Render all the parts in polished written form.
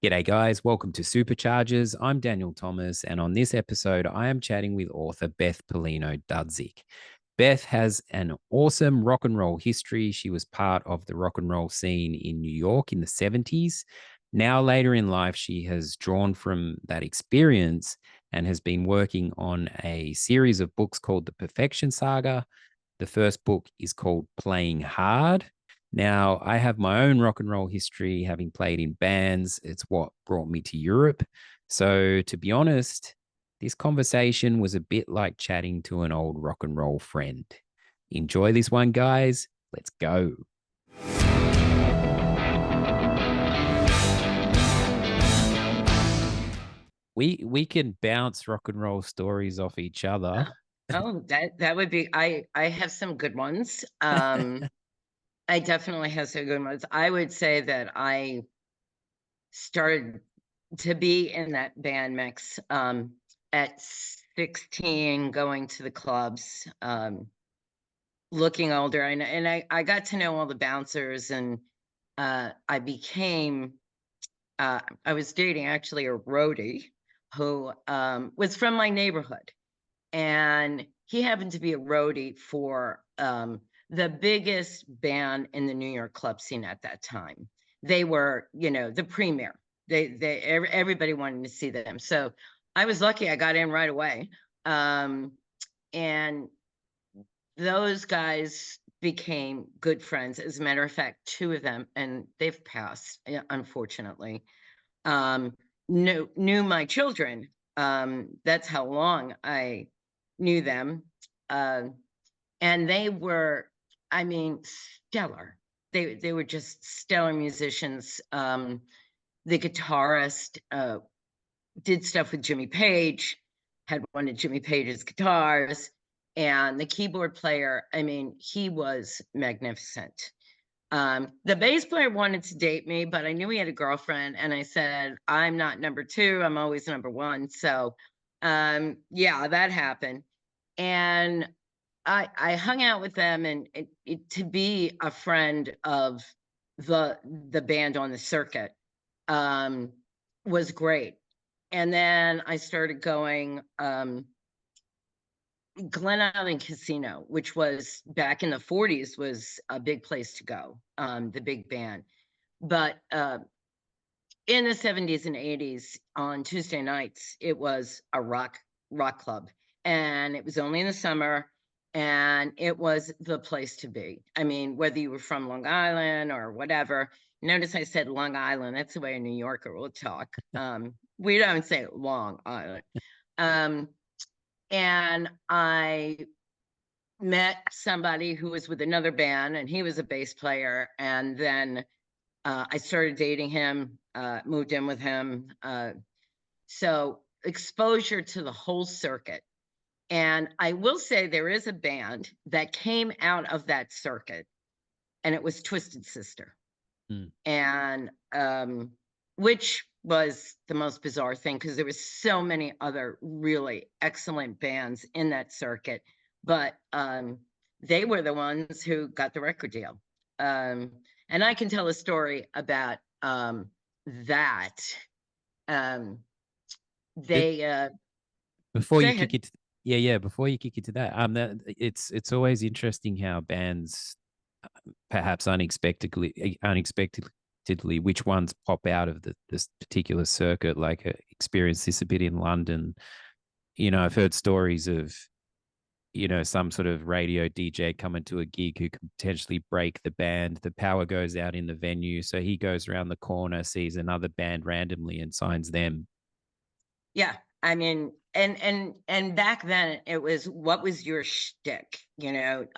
G'day, guys. Welcome to Superchargers. I'm Daniel Thomas, and on this episode, I am chatting with author Beth Pellino-Dudzic. Beth has an awesome rock and roll history. She was part of the rock and roll scene in New York in the 70s. Now, later in life, she has drawn from that experience and has been working on a series of books called the Perfection Saga. The first book is called Playing Hard. Now, I have my own rock and roll history, having played in bands. It's what brought me to Europe. So, to be honest, this conversation was a bit like chatting to an old rock and roll friend. Enjoy this one, guys. Let's go. We can bounce rock and roll stories off each other. That would be I have some good ones. I definitely have some good ones. I would say that I started to be in that band mix at 16, going to the clubs, looking older, and I got to know all the bouncers, and I became I was dating actually a roadie who was from my neighborhood. And he happened to be a roadie for the biggest band in the New York club scene at that time. They were, the premier. Everybody wanted to see them. So I was lucky; I got in right away. And those guys became good friends. As a matter of fact, two of them, and they've passed, unfortunately. Knew my children. That's how long I knew them. And they were, I mean, stellar. They were just stellar musicians. The guitarist did stuff with Jimmy Page, had one of Jimmy Page's guitars, and the keyboard player, I mean, he was magnificent. The bass player wanted to date me, but I knew he had a girlfriend, and I said, I'm not number two, I'm always number one. So yeah, that happened. And I hung out with them, and to be a friend of the band on the circuit was great. And then I started going Glen Island Casino, which was back in the 40s, was a big place to go, the big band. But in the 70s and 80s, on Tuesday nights, it was a rock club. And it was only in the summer, and it was the place to be. I mean, whether you were from Long Island or whatever. Notice I said Long Island. That's the way a New Yorker will talk. We don't say Long Island. And I met somebody who was with another band, and he was a bass player. And then I started dating him, moved in with him. So exposure to the whole circuit. And I will say there is a band that came out of that circuit, and it was Twisted Sister. And which was the most bizarre thing, because there was so many other really excellent bands in that circuit, but they were the ones who got the record deal. And I can tell a story about that. They Before go you ahead. kick it, yeah, before you kick into that, it's always interesting how bands perhaps unexpectedly which ones pop out of this particular circuit. Like experienced this a bit in London. I've heard stories of some sort of radio DJ coming to a gig who could potentially break the band. The power goes out in the venue, so he goes around the corner, sees another band randomly, and signs them. Yeah, I mean, and back then it was, what was your shtick? There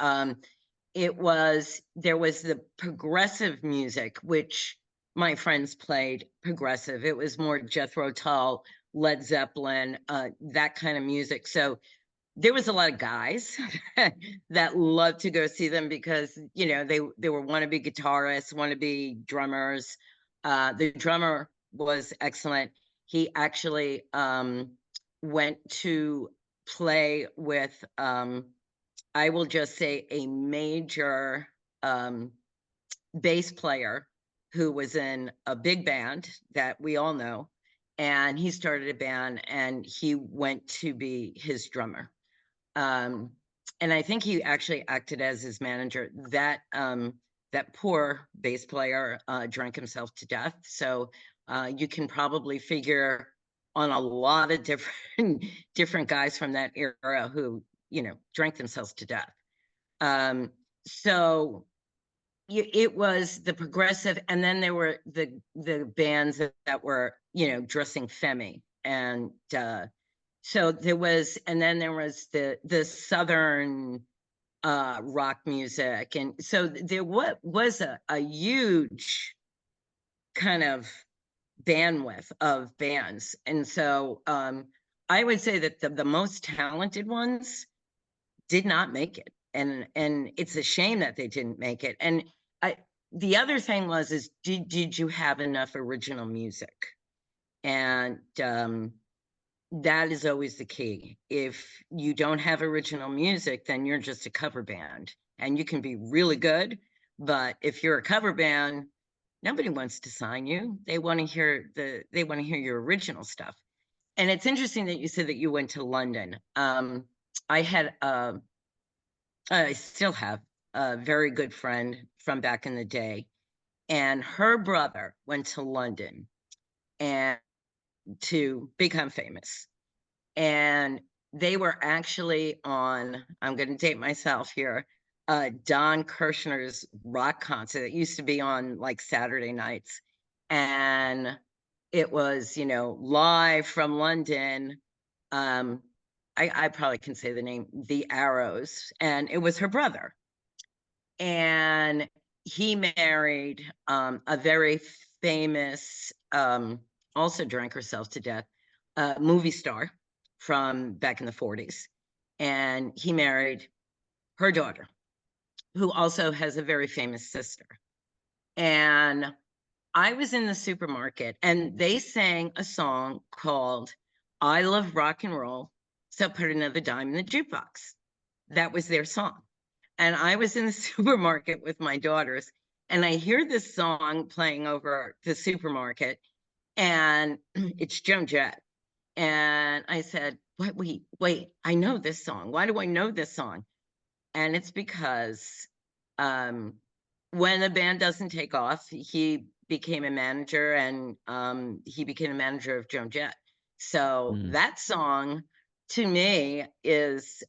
was the progressive music, which my friends played progressive. It was more Jethro Tull, Led Zeppelin, that kind of music. So there was a lot of guys that loved to go see them, because they were wannabe guitarists, wannabe drummers. The drummer was excellent. He actually went to play with, I will just say, a major bass player who was in a big band that we all know, and he started a band, and he went to be his drummer. And I think he actually acted as his manager. That poor bass player drank himself to death. So you can probably figure on a lot of different guys from that era who, drank themselves to death. So it was the progressive, and then there were the bands that were, dressing femme, and so there was, and then there was the southern rock music, and so there was a huge kind of bandwidth of bands, and so I would say that the most talented ones did not make it, and it's a shame that they didn't make it. And the other thing is did you have enough original music? And that is always the key. If you don't have original music, then you're just a cover band, and you can be really good, but if you're a cover band, nobody wants to sign you. They want to hear your original stuff. And it's interesting that you said that you went to London. I had I still have a very good friend from back in the day, and her brother went to London and to become famous. And they were actually on, I'm going to date myself here, Don Kirshner's rock concert. It used to be on like Saturday nights. And it was, live from London. I probably can say the name, The Arrows. And it was her brother. And he married a very famous, also drank herself to death, movie star from back in the 40s. And he married her daughter, who also has a very famous sister. And I was in the supermarket, and they sang a song called I Love Rock and Roll, so put another dime in the jukebox. That was their song. And I was in the supermarket with my daughters, and I hear this song playing over the supermarket, and it's Joan Jett. And I said, wait, I know this song. Why do I know this song? And it's because when the band doesn't take off, he became a manager, and he became a manager of Joan Jett. So that song to me is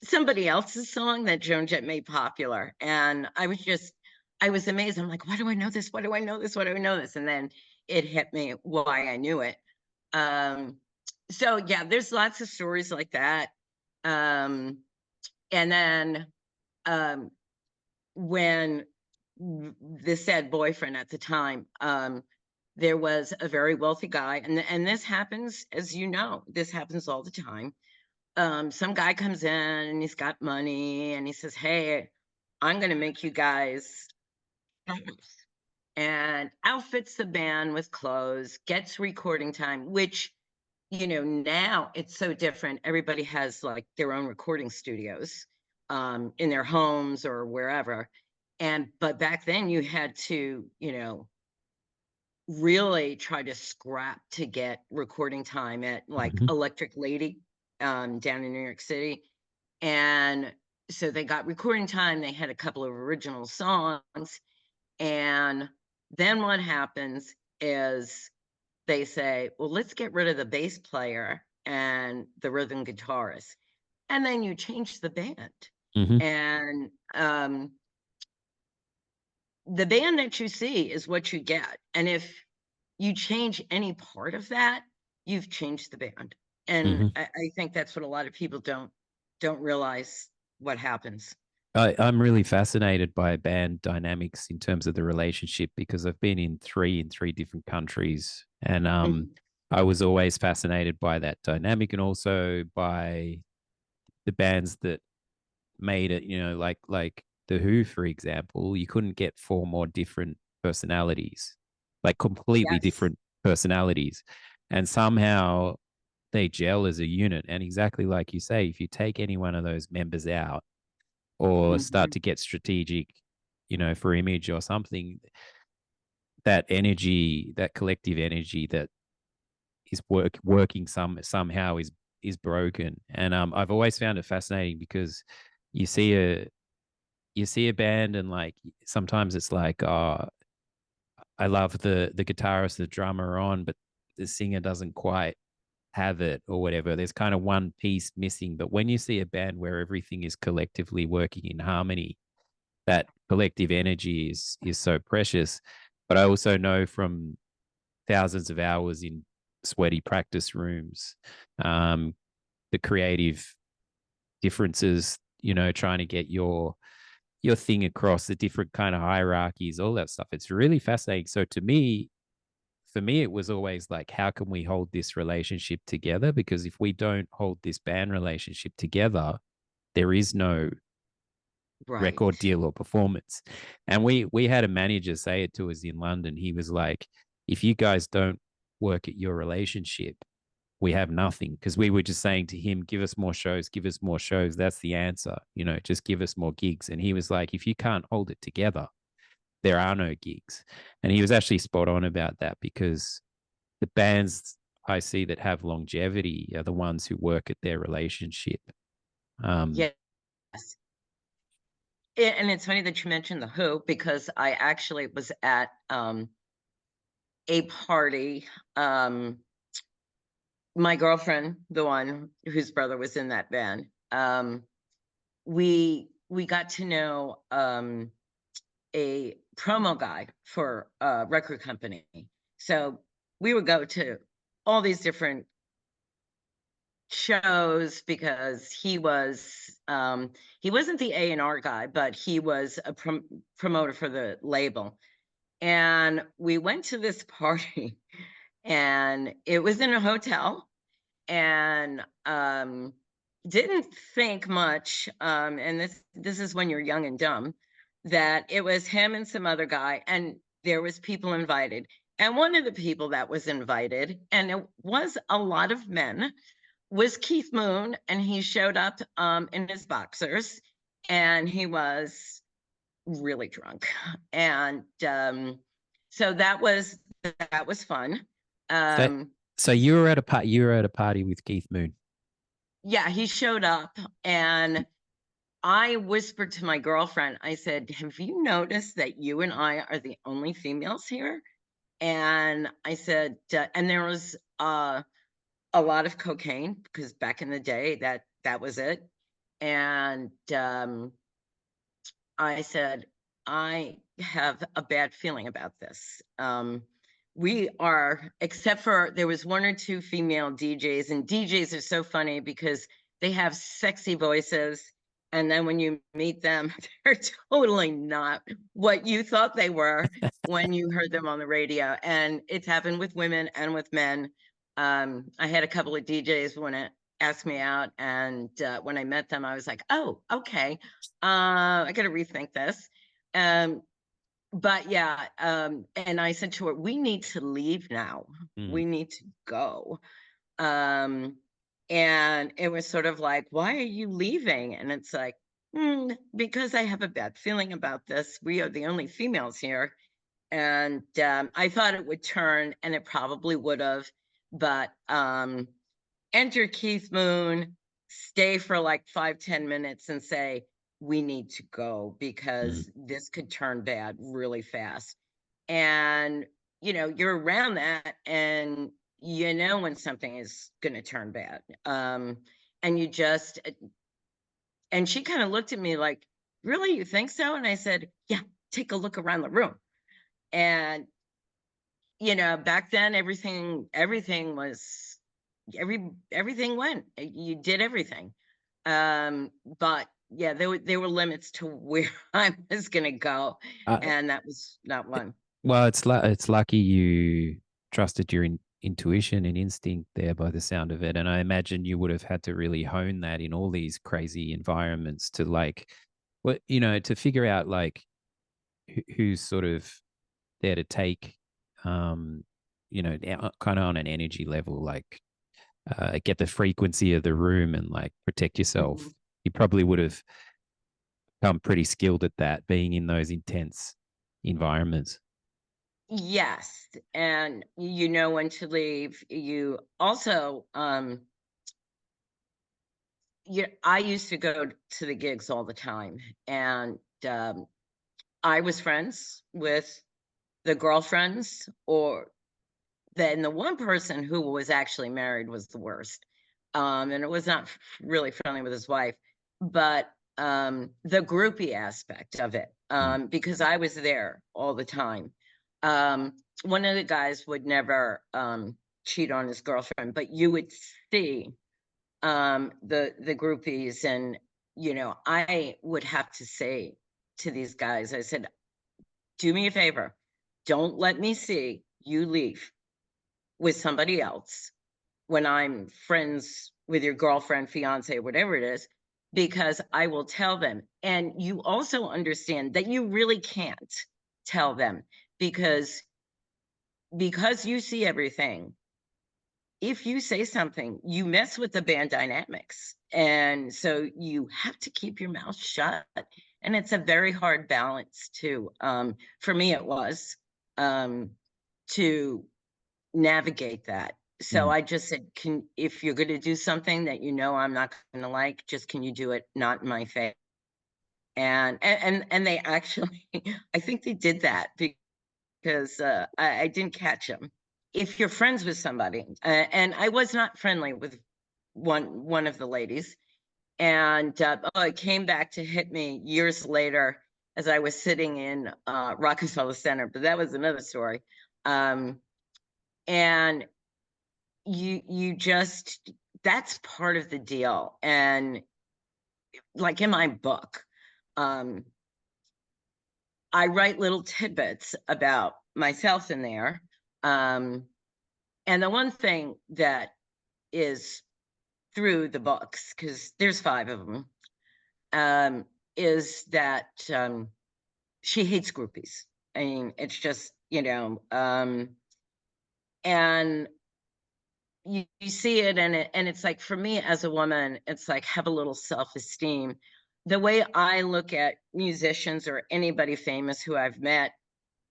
somebody else's song that Joan Jett made popular. And I was amazed. I'm like, why do I know this? Why do I know this? Why do I know this? And then it hit me why I knew it. So yeah, there's lots of stories like that. And then when the said boyfriend at the time, there was a very wealthy guy, and this happens, as you know, this happens all the time. Some guy comes in and he's got money, and he says, hey, I'm going to make you guys stars, and outfits the band with clothes, gets recording time, which, now it's so different. Everybody has like their own recording studios in their homes or wherever. But back then you had to, really try to scrap to get recording time at like Electric Lady down in New York City. And so they got recording time. They had a couple of original songs. And then what happens is they say, well, let's get rid of the bass player and the rhythm guitarist. And then you change the band. And the band that you see is what you get. And if you change any part of that, you've changed the band. And I think that's what a lot of people don't realize what happens. I'm really fascinated by band dynamics in terms of the relationship, because I've been in three different countries, and I was always fascinated by that dynamic, and also by the bands that made it. Like the Who, for example, you couldn't get four more different personalities, like completely different personalities, and somehow they gel as a unit. And exactly like you say, if you take any one of those members out, or start to get strategic, for image or something, that energy, that collective energy that is working somehow is broken. And I've always found it fascinating because you see a you see a band and like sometimes it's like, oh, I love the guitarist, the drummer on, but the singer doesn't quite have it or whatever. There's kind of one piece missing. But when you see a band where everything is collectively working in harmony, that collective energy is so precious. But I also know from thousands of hours in sweaty practice rooms, um, the creative differences, trying to get your thing across, the different kind of hierarchies, all that stuff. It's really fascinating. So for me, it was always like, how can we hold this relationship together? Because if we don't hold this band relationship together, there is no record Right. deal or performance. And we had a manager say it to us in London. He was like, if you guys don't work at your relationship, we have nothing. Because we were just saying to him, give us more shows, give us more shows. That's the answer. Just give us more gigs. And he was like, if you can't hold it together, there are no gigs. And he was actually spot on about that, because the bands I see that have longevity are the ones who work at their relationship. Um, Yes. And it's funny that you mentioned the Who, because I actually was at a party. My girlfriend, the one whose brother was in that band, we got to know a promo guy for a record company. So we would go to all these different shows because he wasn't the A&R guy, but he was a promoter for the label. And we went to this party and it was in a hotel, and didn't think much, and this is when you're young and dumb, that it was him and some other guy, and there was people invited. And one of the people that was invited, and it was a lot of men, was Keith Moon, and he showed up in his boxers, and he was really drunk. And so that was fun. so, Um, so you were at a party. You were at a party with Keith Moon. yeah, he showed up, and I whispered to my girlfriend, I said, have you noticed that you and I are the only females here? And I said, and there was a lot of cocaine, because back in the day that was it. And I said, I have a bad feeling about this. We are, except for there was one or two female DJs, and DJs are so funny because they have sexy voices. And then when you meet them, they're totally not what you thought they were when you heard them on the radio. And it's happened with women and with men. I had a couple of DJs when it asked me out, and when I met them, I was like, oh, okay, I got to rethink this. Um, but yeah, and I said to her, we need to leave now. Mm. We need to go. Um, and it was sort of like, why are you leaving? And it's like, because I have a bad feeling about this. We are the only females here. And I thought it would turn, and it probably would have. But enter Keith Moon, stay for like 5-10 minutes and say, we need to go Mm. because this could turn bad really fast. And, you're around that, and you know when something is going to turn bad. And you just, and she kind of looked at me like, really, you think so? And I said, yeah, take a look around the room. And, back then, everything was, everything went, you did everything. But yeah, there were limits to where I was going to go, Uh, and that was not one. well, it's lucky you trusted your intuition and instinct there by the sound of it. And I imagine you would have had to really hone that in all these crazy environments to like, to figure out like who's sort of there to take, um, kind of on an energy level, like get the frequency of the room and like protect yourself. Mhm. You probably would have become pretty skilled at that, being in those intense environments. Yes, and you know when to leave. You also, I used to go to the gigs all the time, and I was friends with the girlfriends, or then the one person who was actually married was the worst. And it was not really friendly with his wife, but the groupie aspect of it, Mm. because I was there all the time. Um, One of the guys would never cheat on his girlfriend, but you would see the groupies, and I would have to say to these guys, I said, do me a favor, don't let me see you leave with somebody else when I'm friends with your girlfriend, fiance, whatever it is, because I will tell them. And you also understand that you really can't tell them, because you see everything. If you say something, you mess with the band dynamics. And so you have to keep your mouth shut. And it's a very hard balance to, for me, it was, to navigate that. So Mm. I just said, "Can if you're gonna do something that I'm not gonna like, just can you do it not in my face?" And they actually I think they did that because, I didn't catch them. If you're friends with somebody, and I was not friendly with one of the ladies, and, it came back to hit me years later as I was sitting in, Rockefeller Center, but that was another story. And you just that's part of the deal. And like in my book, um I write little tidbits about myself in there. um and the one thing that is through the books, because there's 5 of them, is that she hates groupies. I mean, it's just, and you see it, and it's like, for me as a woman, it's like, have a little self-esteem. The way I look at musicians or anybody famous who I've met,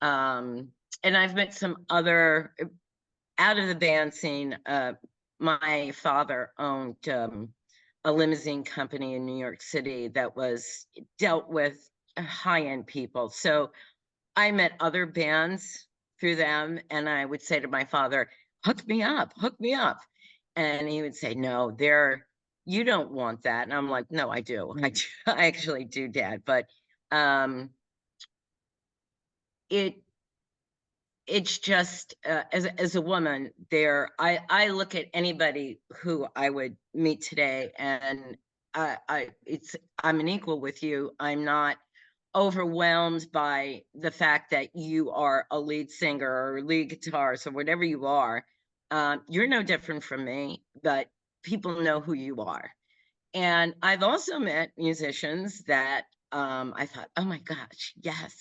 um and I've met some other out of the band scene. My father owned a limousine company in New York City that was dealt with high-end people. So I met other bands through them, and I would say to my father, "Hook me up, hook me up." And he would say, "No, you don't want that." And I'm like, "No, I do. I do. I actually do, Dad." But um, it it's just, as a woman, I look at anybody who I would meet today, and I'm an equal with you. I'm not overwhelmed by the fact that you are a lead singer or lead guitarist or whatever you are. You're no different from me, but people know who you are. And I've also met musicians that I thought, oh my gosh, yes.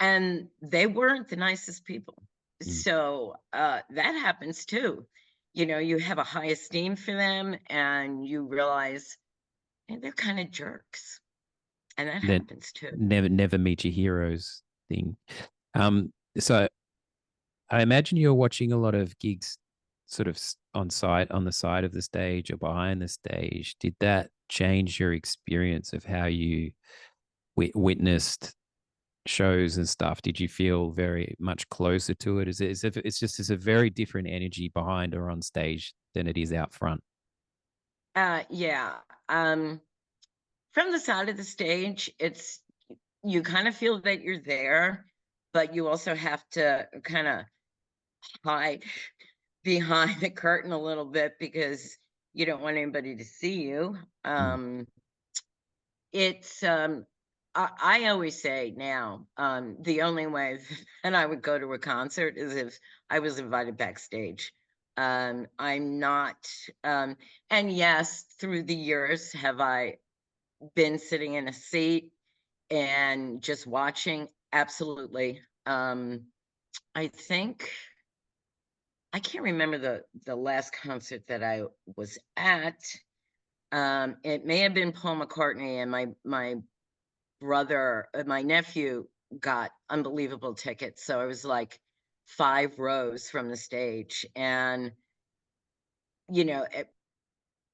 And they weren't the nicest people. Mm. So that happens too. You have a high esteem for them, and you realize, they're kind of jerks. And that That happens too. never meet your heroes thing. So I imagine you're watching a lot of gigs sort of on the side of the stage or behind the stage. Did that change your experience of how you witnessed shows and stuff? Did you feel very much closer to it? It's a very different energy behind or on stage than it is out front. Yeah. Um, from the side of the stage, you kind of feel that you're there, but you also have to kind of hide behind the curtain a little bit, because you don't want anybody to see you. Mm. It's I always say now, the only way that I would go to a concert is if I was invited backstage. I'm not, um, and yes, through the years, have I been sitting in a seat and just watching? Absolutely. I think I can't remember the last concert that I was at. It may have been Paul McCartney, and my brother, my nephew got unbelievable tickets. So I was like, 5 rows from the stage, and, you know,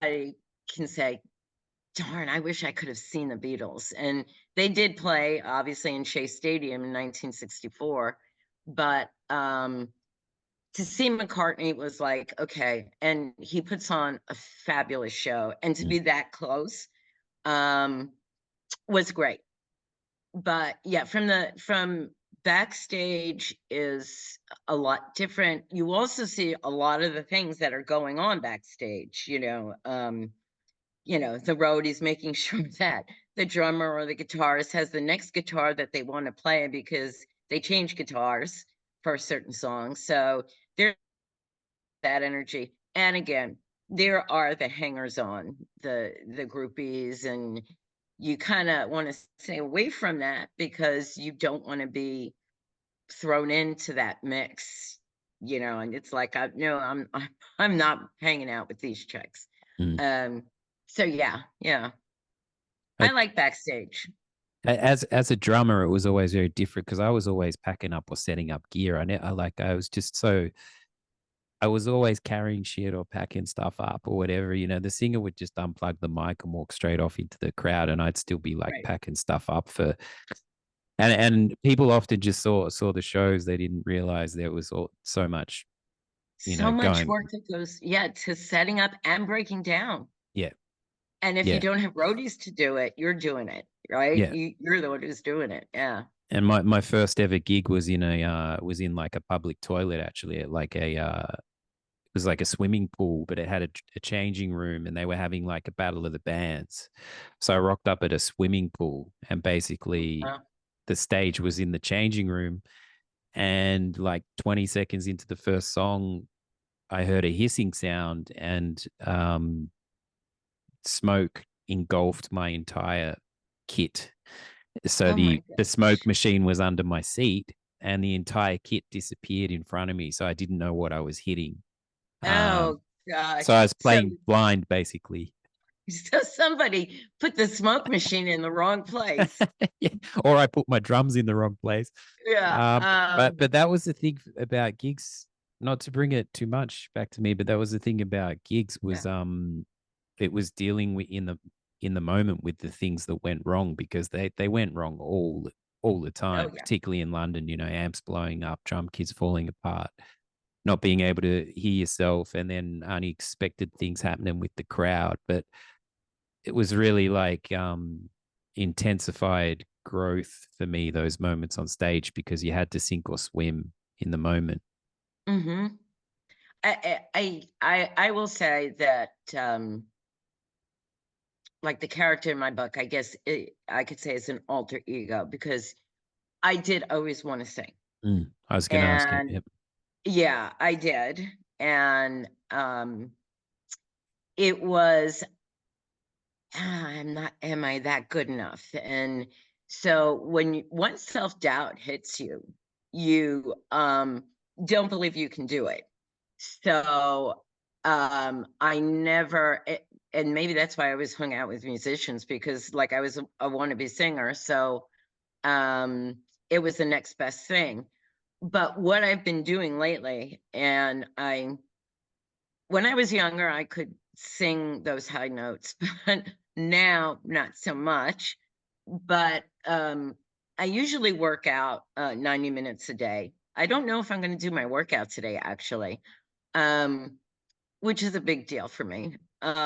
I can say, "Darn, I wish I could have seen the Beatles," and they did play, obviously, in Shea Stadium in 1964, but, to see McCartney was like, okay, and he puts on a fabulous show, and to Mm, be that close, um, was great. But yeah, from backstage is a lot different. You also see a lot of the things that are going on backstage, the roadie's making sure that the drummer or the guitarist has the next guitar that they want to play because they change guitars for certain songs. So there's that energy. And again, there are the hangers on, the groupies, and you kind of want to stay away from that because you don't want to be thrown into that mix, and it's like, no, I'm not hanging out with these chicks. mm. Um, so yeah, yeah. I I, like backstage. as a drummer, it was always very different because I was always packing up or setting up gear. I was just so I was always carrying shit or packing stuff up or whatever. The singer would just unplug the mic and walk straight off into the crowd, and I'd still be like Right. packing stuff up for. And people often just saw the shows. They didn't realize there was so much, So much going. work that goes, yeah, to setting up and breaking down. Yeah, And if you yeah, don't have roadies to do it, you're doing it, right? yeah. You're the one who's doing it. Yeah. And my first ever gig was in like a public toilet, actually, at like it was like a swimming pool, but it had a changing room, and they were having like a battle of the bands. So I rocked up at a swimming pool, and basically Uh, the stage was in the changing room. And like 20 seconds into the first song, I heard a hissing sound, and smoke engulfed my entire kit. So oh my the gosh. smoke machine was under my seat, and the entire kit disappeared in front of me. So I didn't know what I was hitting. Um, Oh so I gosh. was playing blind, basically. So somebody put the smoke machine in the wrong place. Yeah. Or I put my drums in the wrong place. Yeah. But that was the thing about gigs. Not to bring it too much back to me, but that was the thing about gigs Yeah. was it was dealing with in the moment with the things that went wrong, because they went wrong all the Oh time, yeah. particularly in London. Amps blowing up, drum kits falling apart, not being able to hear yourself, and then unexpected things happening with the crowd. But it was really like intensified growth for me, those moments on stage, because you had to sink or swim in the moment. Mm-hmm. I will say that like the character in my book, I guess I could say is an alter ego because I did always want to sing. I was going to ask you. And Yep. yeah, I did. And it was, am I that good enough? And so once self-doubt hits you, you don't believe you can do it. So I never, and maybe that's why I always hung out with musicians, because like I was a wannabe singer. So um it was the next best thing. But what I've been doing lately, and when I was younger, I could sing those high notes, but now not so much. But I usually work out 90 minutes a day. I don't know if I'm going to do my workout today, actually, um, which is a big deal for me. But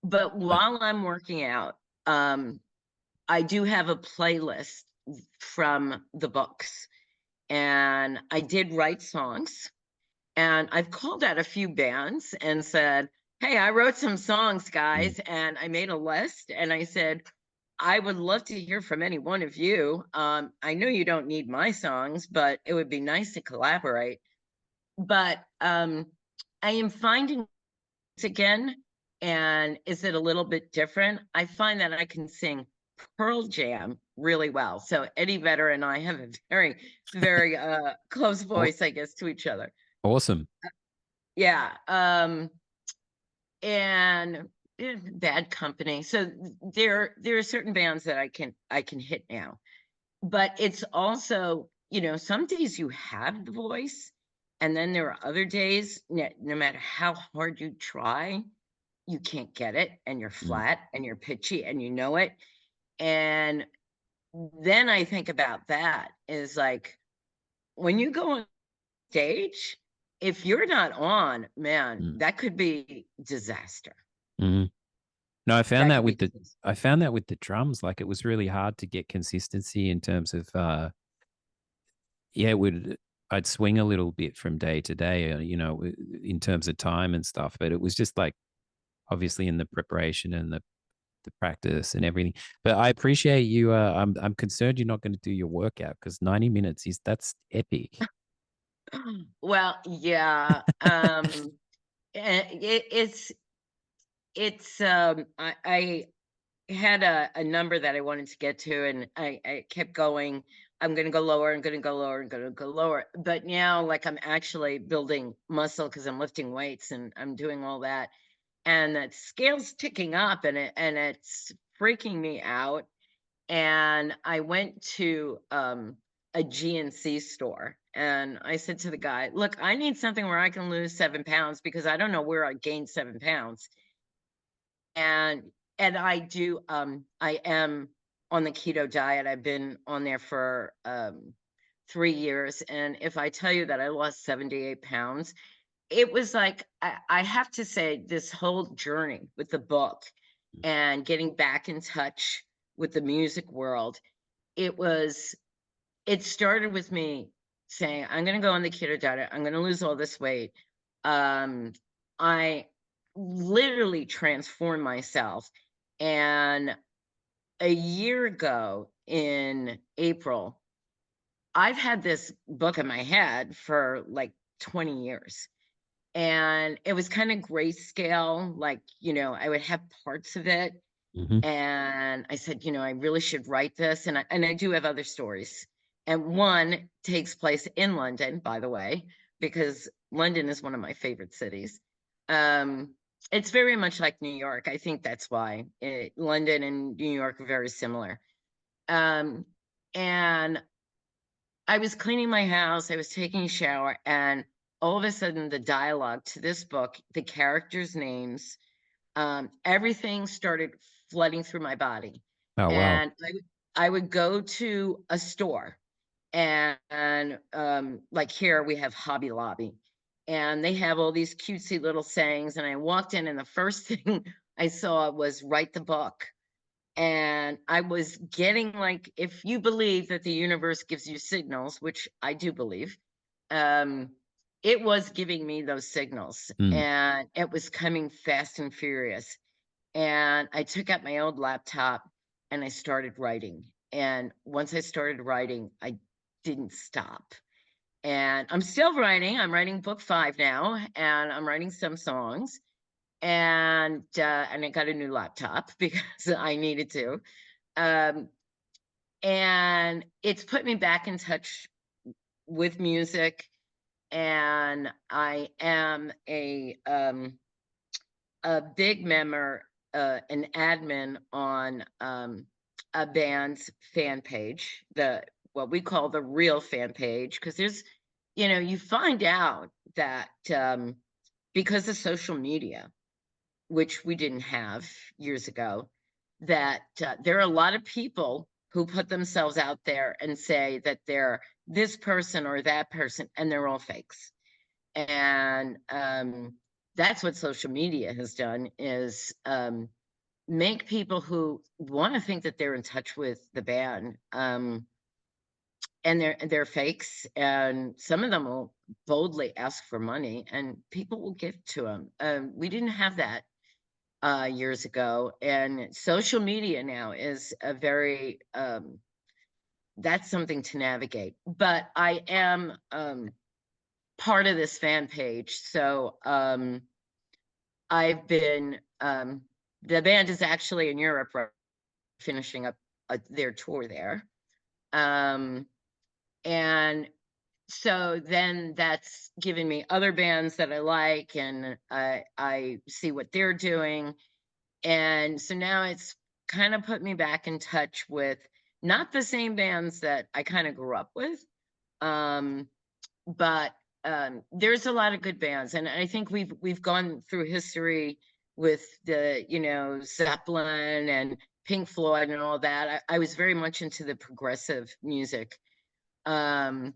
I, while I'm working out, um, I do have a playlist from the books, and I did write songs, and I've called out a few bands and said, "Hey, I wrote some songs, mm, guys." And I made a list, and I said, "I would love to hear from any one of you. I know you don't need my songs, but it would be nice to collaborate." But I am finding this again. And is it a little bit different? I find that I can sing Pearl Jam really well. So Eddie Vedder and I have a very, very close aw- voice, I guess, to each other. awesome. Yeah. And Bad Company. So there are certain bands that I can hit now. But it's also, some days you have the voice, and then there are other days, no matter how hard you try, you can't get it, and you're Mm, flat and you're pitchy and you know it. And then I think about that is like when you go on stage, if you're not on, man, mm, that could be disaster. mm. No, That could be disaster. I found that with the drums, like it was really hard to get consistency in terms of yeah, it would I'd swing a little bit from day to day, in terms of time and stuff, but it was just like obviously in the preparation and the practice and everything. But I appreciate you. I'm concerned you're not going to do your workout because 90 minutes is that's epic. Well, yeah. I had a number that I wanted to get to, and I kept going. I'm gonna go lower. I'm gonna go lower. I'm gonna go lower. But now, like, I'm actually building muscle because I'm lifting weights and I'm doing all that, and that scale's ticking up, and it's freaking me out. And I went to a GNC store, and I said to the guy, "Look, I need something where I can lose 7 pounds because I don't know where I gained 7 pounds." And I am on the keto diet. I've been on there for 3 years. And if I tell you that I lost 78 pounds, it was like I have to say this whole journey with the book and getting back in touch with the music world, it was it started with me saying, I'm gonna go on the keto diet, I'm gonna lose all this weight. I literally transformed myself. And a year ago in April, I've had this book in my head for like 20 years. And it was kind of grayscale, like, I would have parts of it. Hmm. And I said, I really should write this. And I do have other stories. And one takes place in London, by the way, because London is one of my favorite cities. Um, it's very much like New York. I think that's why London and New York are very similar. Um, and I was cleaning my house, I was taking a shower, and all of a sudden, the dialogue to this book, the characters' names, everything started flooding through my body. Oh wow. And I would go to a store, and like here we have Hobby Lobby, and they have all these cutesy little sayings. And I walked in, and the first thing I saw was write the book. And I was getting, like, if you believe that the universe gives you signals, which I do believe, um, it was giving me those signals, Mm. and it was coming fast and furious. And I took out my old laptop and I started writing. And once I started writing, I didn't stop. And I'm still writing. I'm writing book 5 now, and I'm writing some songs. And I got a new laptop because I needed to. Um, and it's put me back in touch with music. And I am a big member, an admin on a band's fan page, the what we call the real fan page, because you find out that because of social media, which we didn't have years ago, that there are a lot of people who put themselves out there and say that they're this person or that person, and they're all fakes. And that's what social media has done, is make people who want to think that they're in touch with the band, and they're fakes, and some of them will boldly ask for money, and people will give to them. We didn't have that years ago, and social media now is a very that's something to navigate. But I am part of this fan page. So I've been the band is actually in Europe, finishing up their tour there. Um, and so then that's given me other bands that I like, and I see what they're doing. And so now it's kind of put me back in touch with not the same bands that I kind of grew up with, But there's a lot of good bands, and I think we've gone through history with the, you know, Zeppelin and Pink Floyd and all that. I was very much into the progressive music. Um,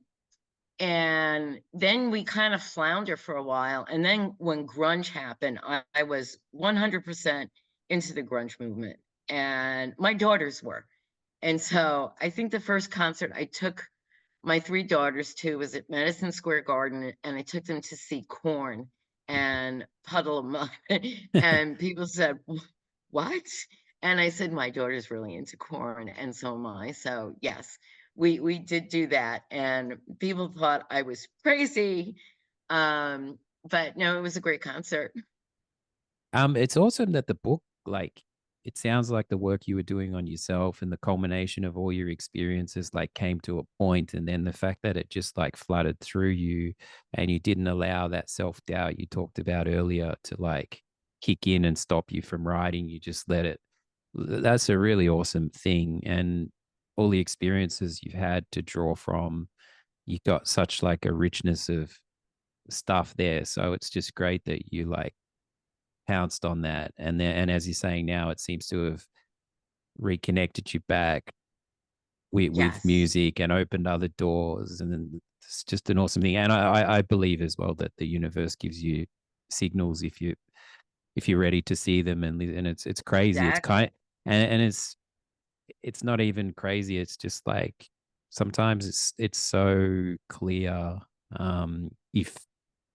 and then we kind of flounder for a while. And then when grunge happened, I was 100% into the grunge movement, and my daughters were. And so I think the first concert I took my three daughters to was at Madison Square Garden, and I took them to see Korn and Puddle of Mud. And people said, What? And I said, my daughter's really into Korn, and so am I. So yes, we did do that, and people thought I was crazy. But no, it was a great concert. It's awesome that the book, like, it sounds like the work you were doing on yourself and the culmination of all your experiences, like, came to a point, and then the fact that it just like flooded through you, and you didn't allow that self-doubt you talked about earlier to like kick in and stop you from writing. You just let it. That's a really awesome thing, and all the experiences you've had to draw from, you got such like a richness of stuff there. So it's just great that you like pounced on that, and then, and as you're saying now, it seems to have reconnected you back with Yes, music and opened other doors, and then it's just an awesome thing. And I believe as well that the universe gives you signals if you're ready to see them, and it's crazy. It's exactly. kind, and it's not even crazy. It's just like sometimes it's so clear,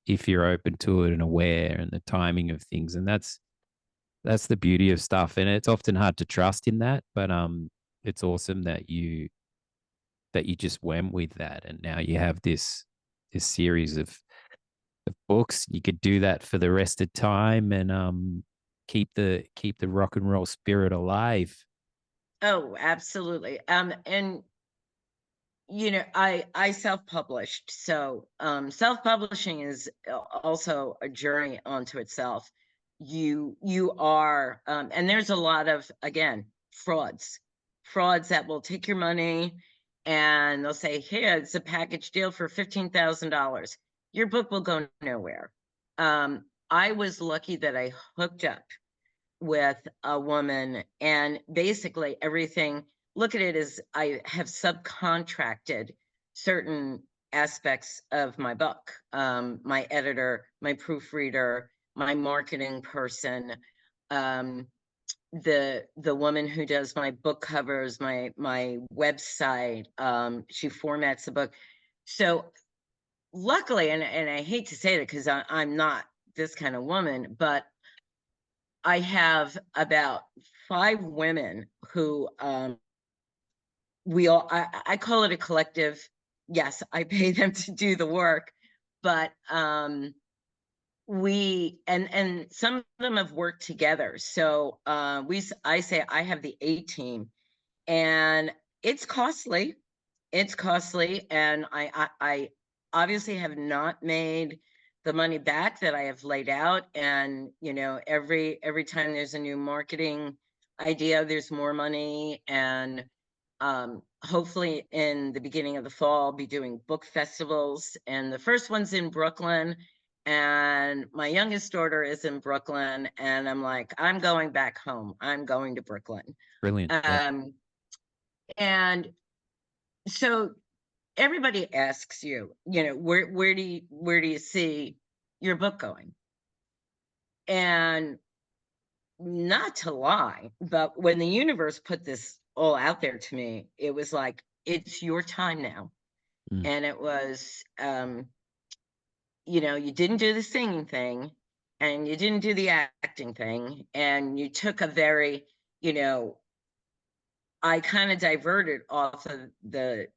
if you're open to it and aware, and the timing of things, and that's the beauty of stuff. And it's often hard to trust in that, but it's awesome that you just went with that, and now you have this series of books. You could do that for the rest of time, and keep the rock and roll spirit alive. Oh, absolutely. And you know, I self-published, so self-publishing is also a journey onto itself. You are, and there's a lot of, again, frauds that will take your money, and they'll say, here, it's a package deal for $15,000. Your book will go nowhere. I was lucky that I hooked up with a woman, and basically everything, look at it as I have subcontracted certain aspects of my book. My editor, my proofreader, my marketing person, um, the woman who does my book covers, my website, she formats the book. So luckily, and I hate to say that because I'm not this kind of woman, but I have about 5 women who, I call it a collective. Yes, I pay them to do the work, but, and some of them have worked together. So, I say I have the A team, and it's costly. It's costly, and I obviously have not made the money back that I have laid out, and, you know, every time there's a new marketing idea, there's more money, and, hopefully in the beginning of the fall, I'll be doing book festivals, and the first one's in Brooklyn, and my youngest daughter is in Brooklyn, and I'm like, "I'm going back home. I'm going to Brooklyn." Brilliant. Yeah. Um, and so everybody asks you, you know, where do you see your book going? And not to lie, but when the universe put this all out there to me, it was like, it's your time now. Mm. And it was, you know, you didn't do the singing thing, and you didn't do the acting thing, and you took a very, you know, I kind of diverted off of the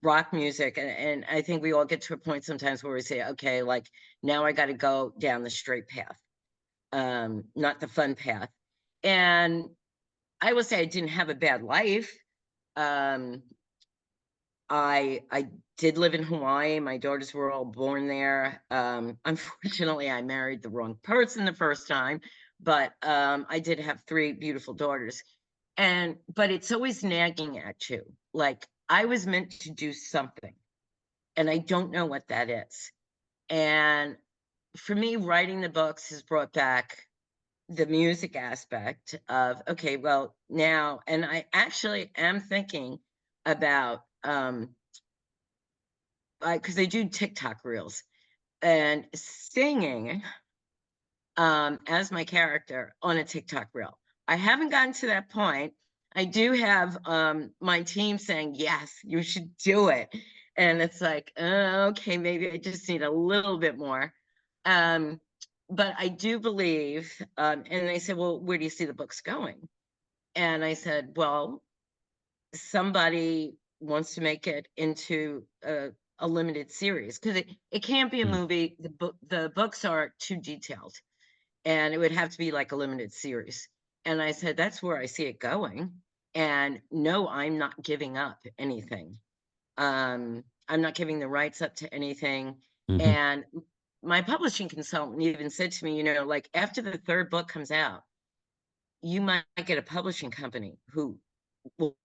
rock music, and I think we all get to a point sometimes where we say, okay, like, now I got to go down the straight path, not the fun path. And I will say I didn't have a bad life. Um, I did live in Hawaii. My daughters were all born there. Unfortunately, I married the wrong person the first time, but I did have three beautiful daughters. And but it's always nagging at you, like, I was meant to do something, and I don't know what that is. And for me, writing the books has brought back the music aspect of, okay, well, now, and I actually am thinking about, because I do TikTok reels and singing as my character on a TikTok reel. I haven't gotten to that point. I do have my team saying, yes, you should do it. And it's like, okay, maybe I just need a little bit more. Um, but I do believe, and they said, well, where do you see the books going? And I said, well, somebody wants to make it into a limited series because it can't be a Mm. movie. The books are too detailed, and it would have to be like a limited series. And I said, that's where I see it going. And no, I'm not giving up anything. I'm not giving the rights up to anything. Hmm. And my publishing consultant even said to me, like after the third book comes out, you might get a publishing company who will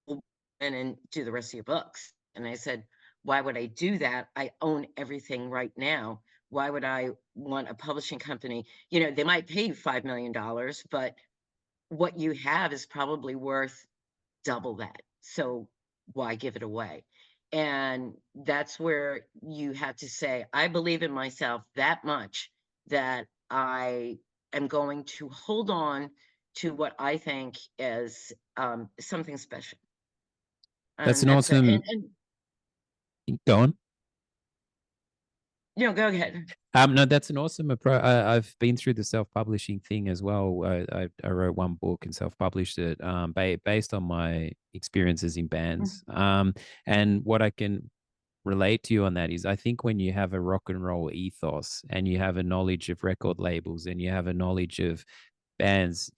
in and do the rest of your books. And I said, why would I do that? I own everything right now. Why would I want a publishing company? They might pay you $5 million, but what you have is probably worth double that. So why give it away? And that's where you have to say, I believe in myself that much that I am going to hold on to what I think is something special. That's an That's it. awesome. And Go on. go ahead. No, that's an awesome approach. I've been through the self-publishing thing as well. I wrote one book and self-published it, based on my experiences in bands. And what I can relate to you on that is, I think when you have a rock and roll ethos and you have a knowledge of record labels and you have a knowledge of bands,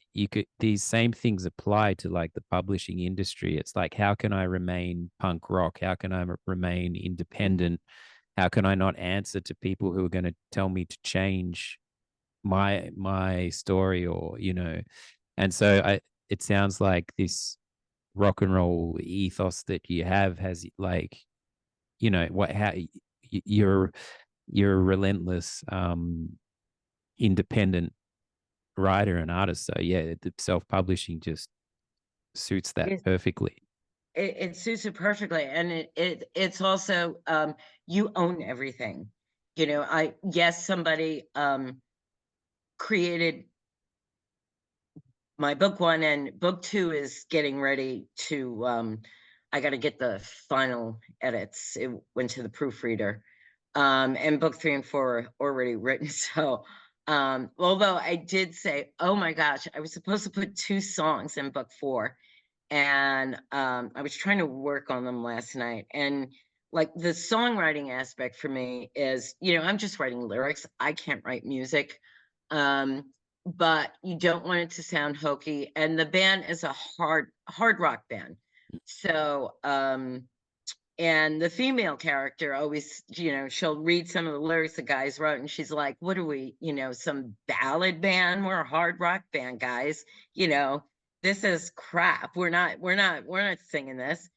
these same things apply to like the publishing industry. It's like, how can I remain punk rock? How can I remain independent? How can I not answer to people who are going to tell me to change my story, or and so it sounds like this rock and roll ethos that you have has, like, what how you're you're a relentless independent writer and artist. So yeah, the self-publishing just suits that It, perfectly. it suits it perfectly, and it's also you own everything. I yes, somebody created my book one, and book two is getting ready to I got to get the final edits. It went to the proofreader. And book three and four are already written. So although I did say, oh my gosh, I was supposed to put two songs in book four, and I was trying to work on them last night. And like the songwriting aspect for me is, I'm just writing lyrics. I can't write music. Um, but you don't want it to sound hokey. And the band is a hard rock band. So and the female character always, she'll read some of the lyrics the guys wrote, and she's like, what are we, some ballad band? We're a hard rock band, guys. You know, this is crap. We're not singing this.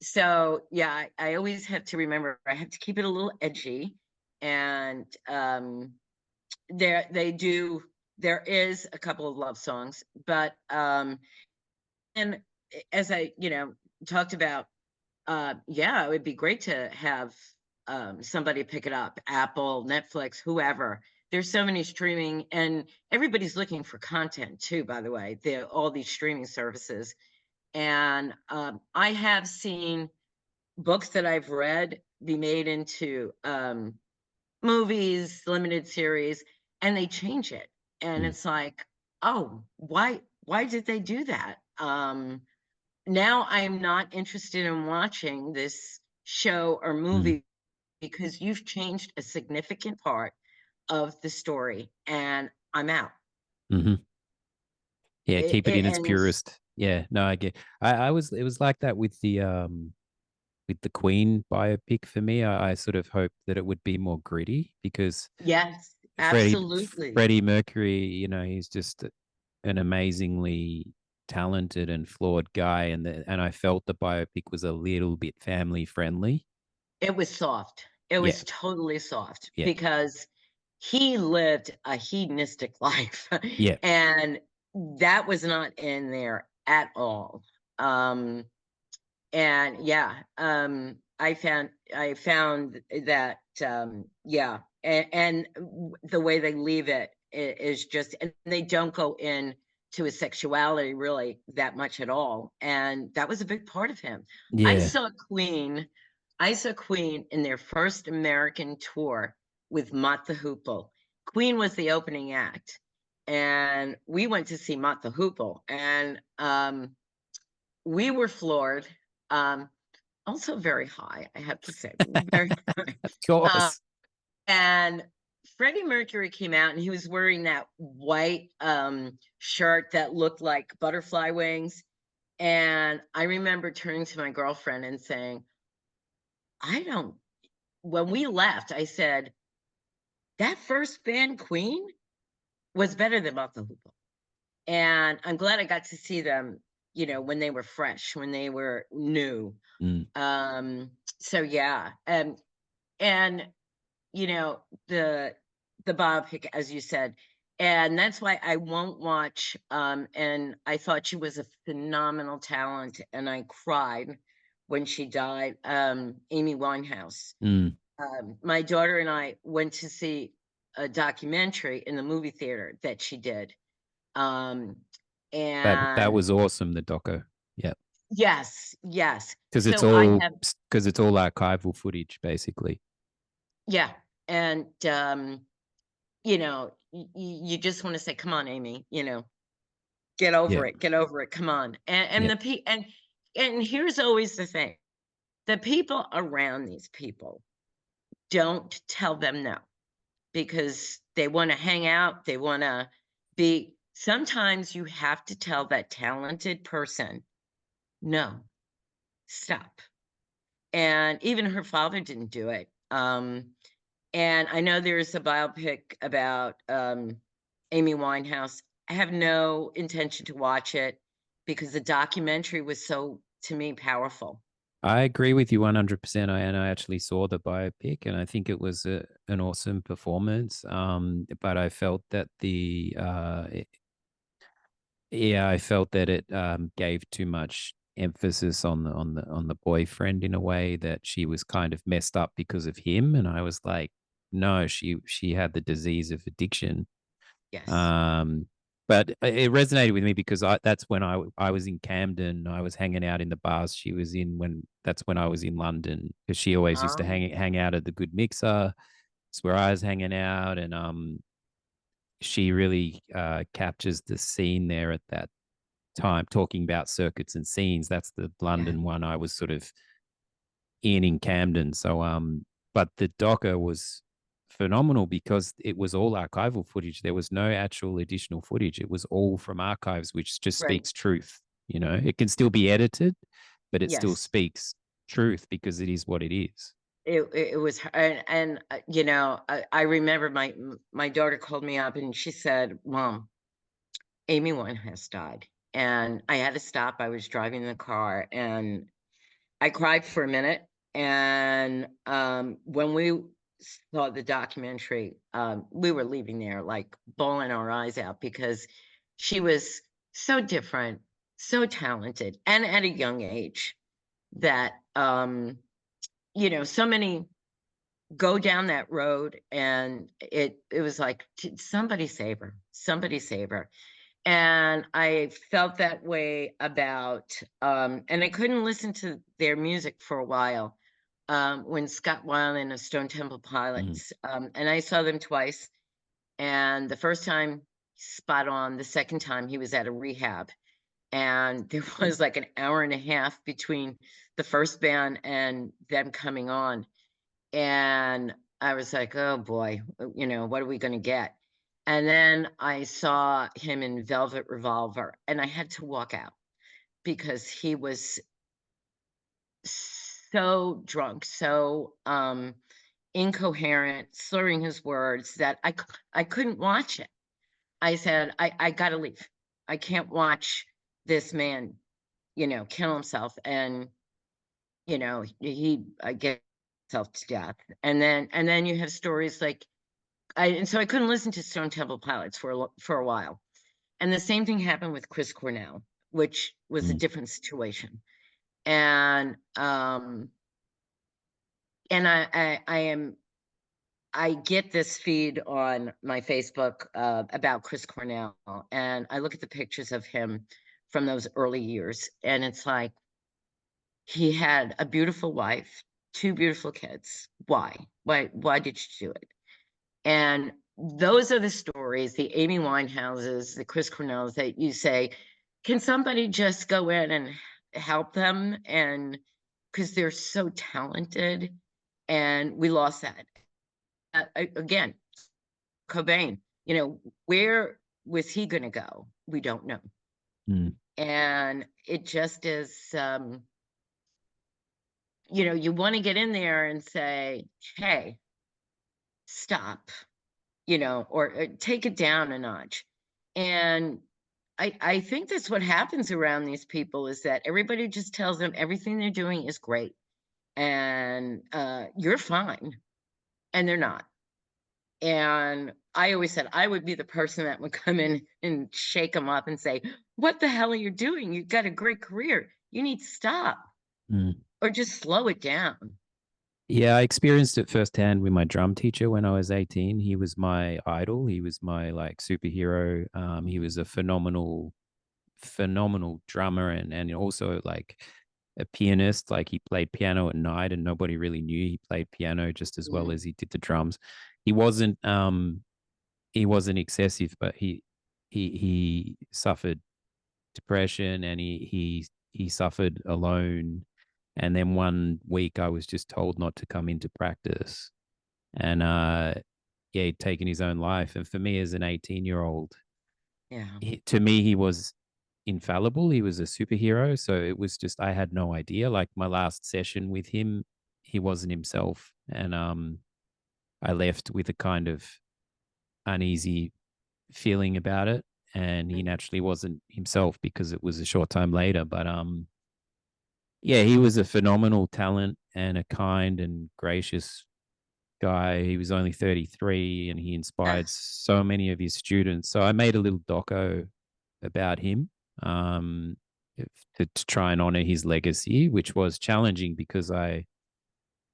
So yeah, I always have to remember I have to keep it a little edgy. And there is a couple of love songs, but and as I, talked about, yeah, it would be great to have somebody pick it up, Apple, Netflix, whoever. There's so many streaming, and everybody's looking for content too, by the way, all these streaming services. And I have seen books that I've read be made into movies, limited series, and they change it. And Mm. it's like, oh, why did they do that? Now I'm not interested in watching this show or Mm. movie because you've changed a significant part of the story, and I'm out. Hmm. Yeah, It, keep it it, in its and purest. Yeah, no, I get. I was it was like that with the Queen biopic for me. I sort of hoped that it would be more gritty, because yes, Freddie absolutely. Freddie Mercury, he's just an amazingly talented and flawed guy, and I felt the biopic was a little bit family friendly. It was soft. It Yeah, was totally soft yeah, because he lived a hedonistic life, yeah, and that was not in there at all. Um, and yeah, I found that yeah, and the way they leave it is just, and they don't go in to his sexuality really that much at all, and that was a big part of him. I yeah. saw Queen, I saw Queen in their first American tour with Mott the Hoople. Queen was the opening act, and we went to see Mott the Hoople, and we were floored. Um, Also very high, I have to say, very high. Of Uh, course. and Freddie Mercury came out and he was wearing that white shirt that looked like butterfly wings. And I remember turning to my girlfriend and saying, I don't, when we left, I said, that first band, Queen, was better than Mott the Hoople. And I'm glad I got to see them, when they were fresh, when they were new. Mm. Um, so yeah. And you know, the the biopic, as you said, and that's why I won't watch. And I thought she was a phenomenal talent, and I cried when she died. Amy Winehouse. Mm. My daughter and I went to see a documentary in the movie theater that she did. Um, That and was awesome, the doco. Yeah, yes, yes. because it's So I all have, because it's all archival footage, basically. yeah, and you just want to say, "Come on, Amy," Yeah, get over it, come on. And yeah. the pe and here's always the thing. The people around these people don't tell them no because they want to hang out, they want to be, sometimes you have to tell that talented person, "No, stop." And even her father didn't do it. And I know there's a biopic about Amy Winehouse. I have no intention to watch it because the documentary was so, to me, powerful. I agree with you 100%. I actually saw the biopic, and I think it was an awesome performance. But I felt that yeah, I felt that it gave too much emphasis on the boyfriend in a way that she was kind of messed up because of him, and I was like, no, she had the disease of addiction. Yes. Um, but it resonated with me because that's when I was in Camden. I was hanging out in the bars she was in when that's when I was in London because she always used to Um, hang out at the Good Mixer. It's where I was hanging out, and she really captures the scene there at that time, talking about circuits and scenes. That's the yeah. London one I was sort of in Camden. So but the docker was phenomenal because it was all archival footage. There was no actual additional footage. It was all from archives, which just Right. speaks truth. You know, it can still be edited, but it still Yes. speaks truth because it is what it is. It was, and I remember my daughter called me up and she said, "Mom, Amy Winehouse died." And I had to stop. I was driving the car and I cried for a minute, and, when we saw the documentary, we were leaving there, like, bawling our eyes out because she was so different, so talented, and at a young age that, so many go down that road, and it was like, "T Somebody save her. Somebody save her." And I felt that way about, and I couldn't listen to their music for a while, when Scott Weiland and the Stone Temple Mm. Pilots, and I saw them twice, and the first time, spot on, the second time he was at a rehab, and there was like an hour and a half between the first band and them coming on, and I was like, "Oh boy, what are we gonna get?" And then I saw him in Velvet Revolver, and I had to walk out because he was so drunk, so, incoherent, slurring his words that I couldn't watch it. I said, "I gotta leave. I can't watch this man, kill himself, and he get himself to death. And then you have stories like so I couldn't listen to Stone Temple Pilots for a while. And the same thing happened with Chris Cornell, which was a Mm. different situation. And I get this feed on my Facebook about Chris Cornell, and I look at the pictures of him from those early years, and it's like he had a beautiful wife, two beautiful kids. Why? Why did you do it? And those are the stories, the Amy Winehouses, the Chris Cornells, that you say, can somebody just go in and help them? And because they're so talented, and we lost that. Again, Cobain, where was he going to go? We don't know. Mm. And it just is, you want to get in there and say, hey, stop, or take it down a notch. And I think that's what happens around these people, is that everybody just tells them everything they're doing is great, and you're fine, and they're not. And I always said I would be the person that would come in and shake them up and say, what the hell are you doing? You've got a great career. You need to stop, Mm. or just slow it down. Yeah, I experienced it firsthand with my drum teacher when I was 18. He was my idol. He was my like superhero. He was a phenomenal drummer, and also like a pianist. Like he played piano at night and nobody really knew he played piano just as well Mm. as he did the drums. He wasn't he wasn't excessive, but he suffered depression, and he suffered alone. And then one week I was just told not to come into practice. And yeah, he'd taken his own life. And for me as an 18-year-old, Yeah. to me he was infallible. He was a superhero. So it was just I had no idea. Like my last session with him, he wasn't himself. And I left with a kind of uneasy feeling about it. And he naturally wasn't himself because it was a short time later. But yeah, he was a phenomenal talent and a kind and gracious guy. He was only 33 and he inspired Yes. so many of his students. So I made a little doco about him, um, to try and honor his legacy, which was challenging because I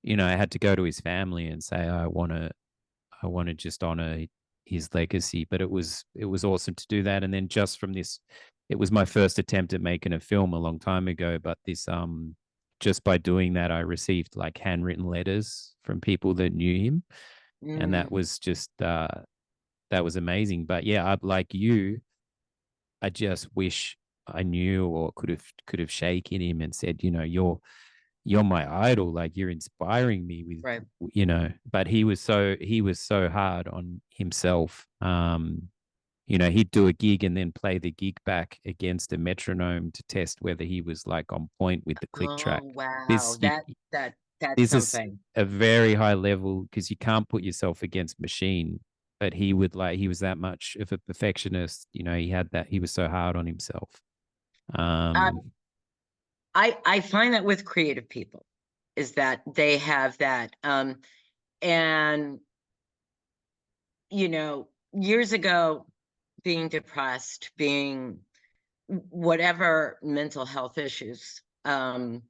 had to go to his family and say, I want to just honor his legacy. But it was awesome to do that. And then just from this, it was my first attempt at making a film a long time ago. But this just by doing that, I received like handwritten letters from people that knew him, and that Mm. was just that was amazing. But yeah, like you, I just wish I knew or could have shaken him and said, you're my idol, like you're inspiring me with, Right. but he was so hard on himself. He'd do a gig and then play the gig back against a metronome to test whether he was like on point with the click Oh, track. wow. this you, That's this is something. a very high level because you can't put yourself against machine. But he was that much of a perfectionist. He was so hard on himself. Uh, um I find that with creative people, is that they have that. And years ago, being depressed, being whatever mental health issues, we're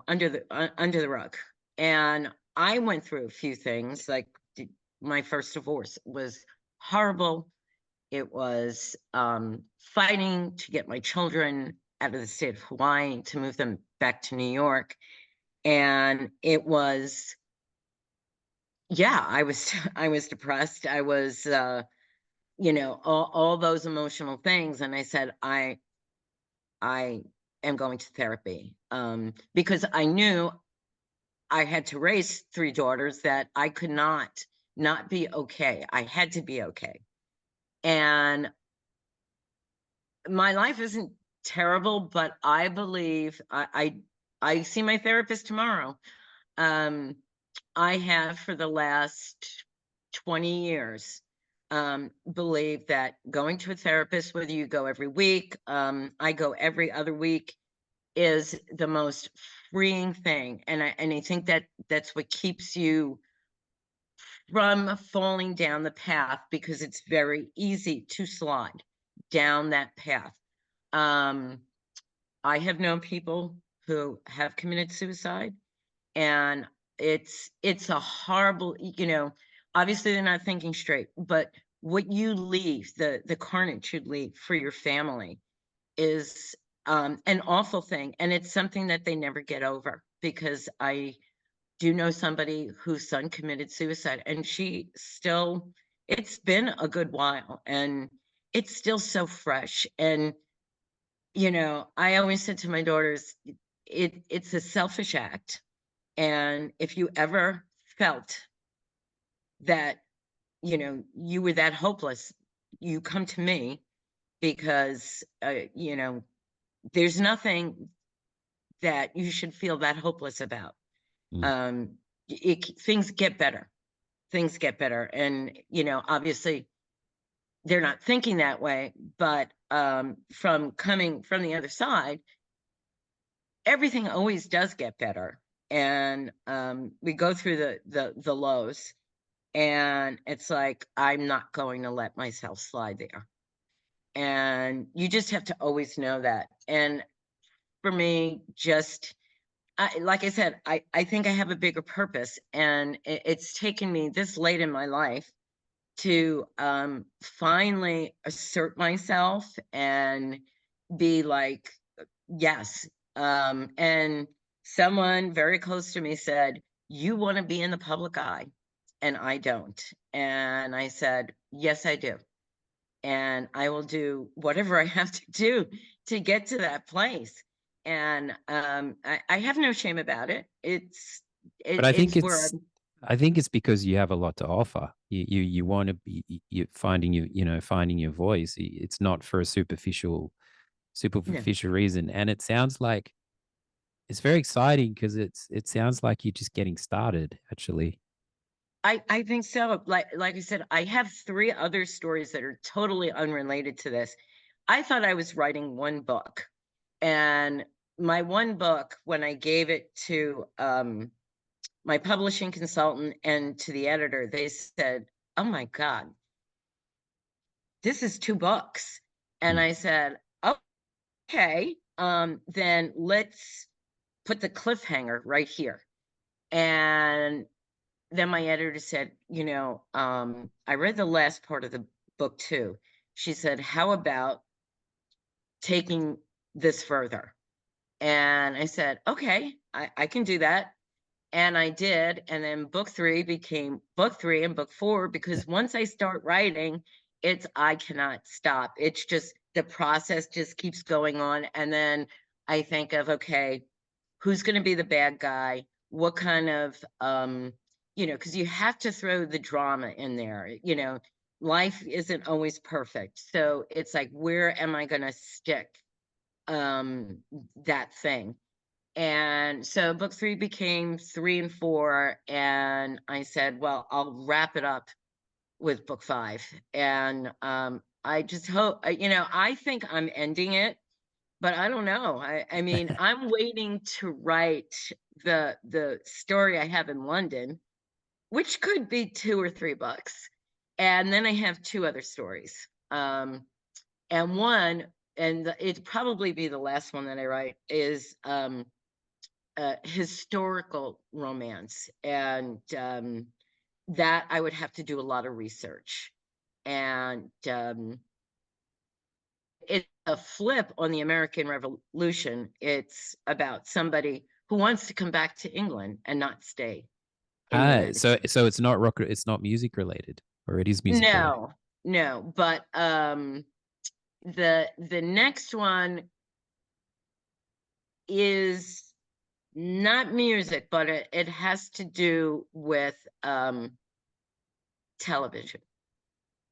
under the rug. And I went through a few things. Like my first divorce was horrible. It was fighting to get my children out of the state of Hawaii to move them back to New York. And it was, yeah, I was depressed. I was, all those emotional things. And I said, I am going to therapy, because I knew I had to raise three daughters, that I could not be okay. I had to be okay. And my life isn't terrible, but I believe I see my therapist tomorrow. I have for the last 20 years. believe that going to a therapist, whether you go every week, I go every other week, is the most freeing thing. And I think that that's what keeps you from falling down the path, because it's very easy to slide down that path. I have known people who have committed suicide, and it's a horrible, obviously they're not thinking straight, but what you leave, the carnage you leave for your family is an awful thing, and it's something that they never get over, because I do know somebody whose son committed suicide, and she still, it's been a good while, and it's still so fresh. And I always said to my daughters, it's a selfish act, and if you ever felt that you were that hopeless, you come to me, because there's nothing that you should feel that hopeless about. Mm. um Things get better. Things get better, and obviously they're not thinking that way, but from coming from the other side, everything always does get better. And we go through the lows, and it's like, I'm not going to let myself slide there. And you just have to always know that. And for me, just like I said, I think I have a bigger purpose, and it's taken me this late in my life to finally assert myself and be like, yes. And someone very close to me said, "You want to be in the public eye," and I don't. And I said, "Yes, I do. And I will do whatever I have to do to get to that place." And I have no shame about it. But I think It's where it's because you have a lot to offer. You want to be you finding finding your voice. It's not for a no, superficial reason. And it sounds like it's very exciting because it sounds like you're just getting started, actually. I think so. Like I said, I have three other stories that are totally unrelated to this. I thought I was writing one book, and my one book, when I gave it to my publishing consultant and to the editor, they said, "Oh my God, this is two books." And Mm. I said, "Okay, then let's put the cliffhanger right here." And then my editor said, "I read the last part of the book too." She said, "How about taking this further?" And I said, "Okay, I can do that." And I did. And then book three became book three and book four, because once I start writing, I cannot stop. It's just the process just keeps going on. And then I think of, okay, who's going to be the bad guy? What kind of, because you have to throw the drama in there. Life isn't always perfect. So it's like, where am I going to stick um, that thing? And so book three became three and four. And I said, well, I'll wrap it up with book five. And I just hope, I think I'm ending it, but I don't know. I mean, I'm waiting to write the story I have in London, which could be 2 or 3 books. And then I have two other stories. And one, and it'd probably be the last one that I write, is historical romance, and that I would have to do a lot of research. And it's a flip on the American Revolution. It's about somebody who wants to come back to England and not stay in the United States. So it's not rock, it's not music related, or it is music related. No, no, but the next one is not music, but it has to do with television.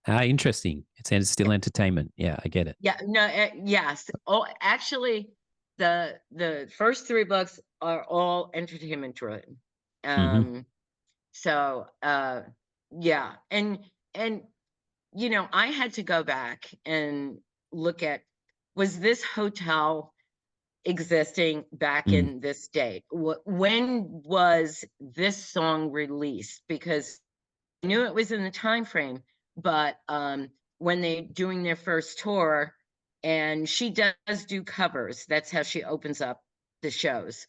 Interesting. It's still entertainment. Yeah, I get it. Yeah, no, yes. Oh, actually, the first three books are all entertainment driven. Hmm. So yeah, and you know, I had to go back and look at, was this hotel existing back Mm, in this date? When was this song released? Because I knew it was in the time frame, but when they doing their first tour, and she does do covers. That's how she opens up the shows.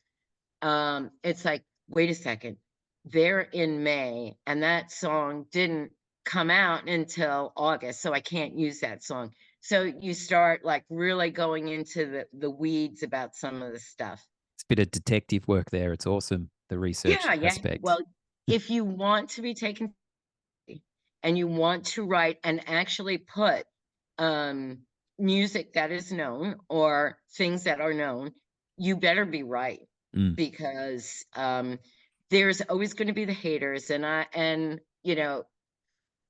It's like, wait a second, they're in May, and that song didn't come out until August, so I can't use that song. So you start like really going into the weeds about some of the stuff. it's a bit of detective work there. It's awesome, the research Yeah, yeah. aspect. Well, if you want to be taken and you want to write and actually put um, music that is known or things that are known, you better be right, Mm, because there's always going to be the haters. And you know,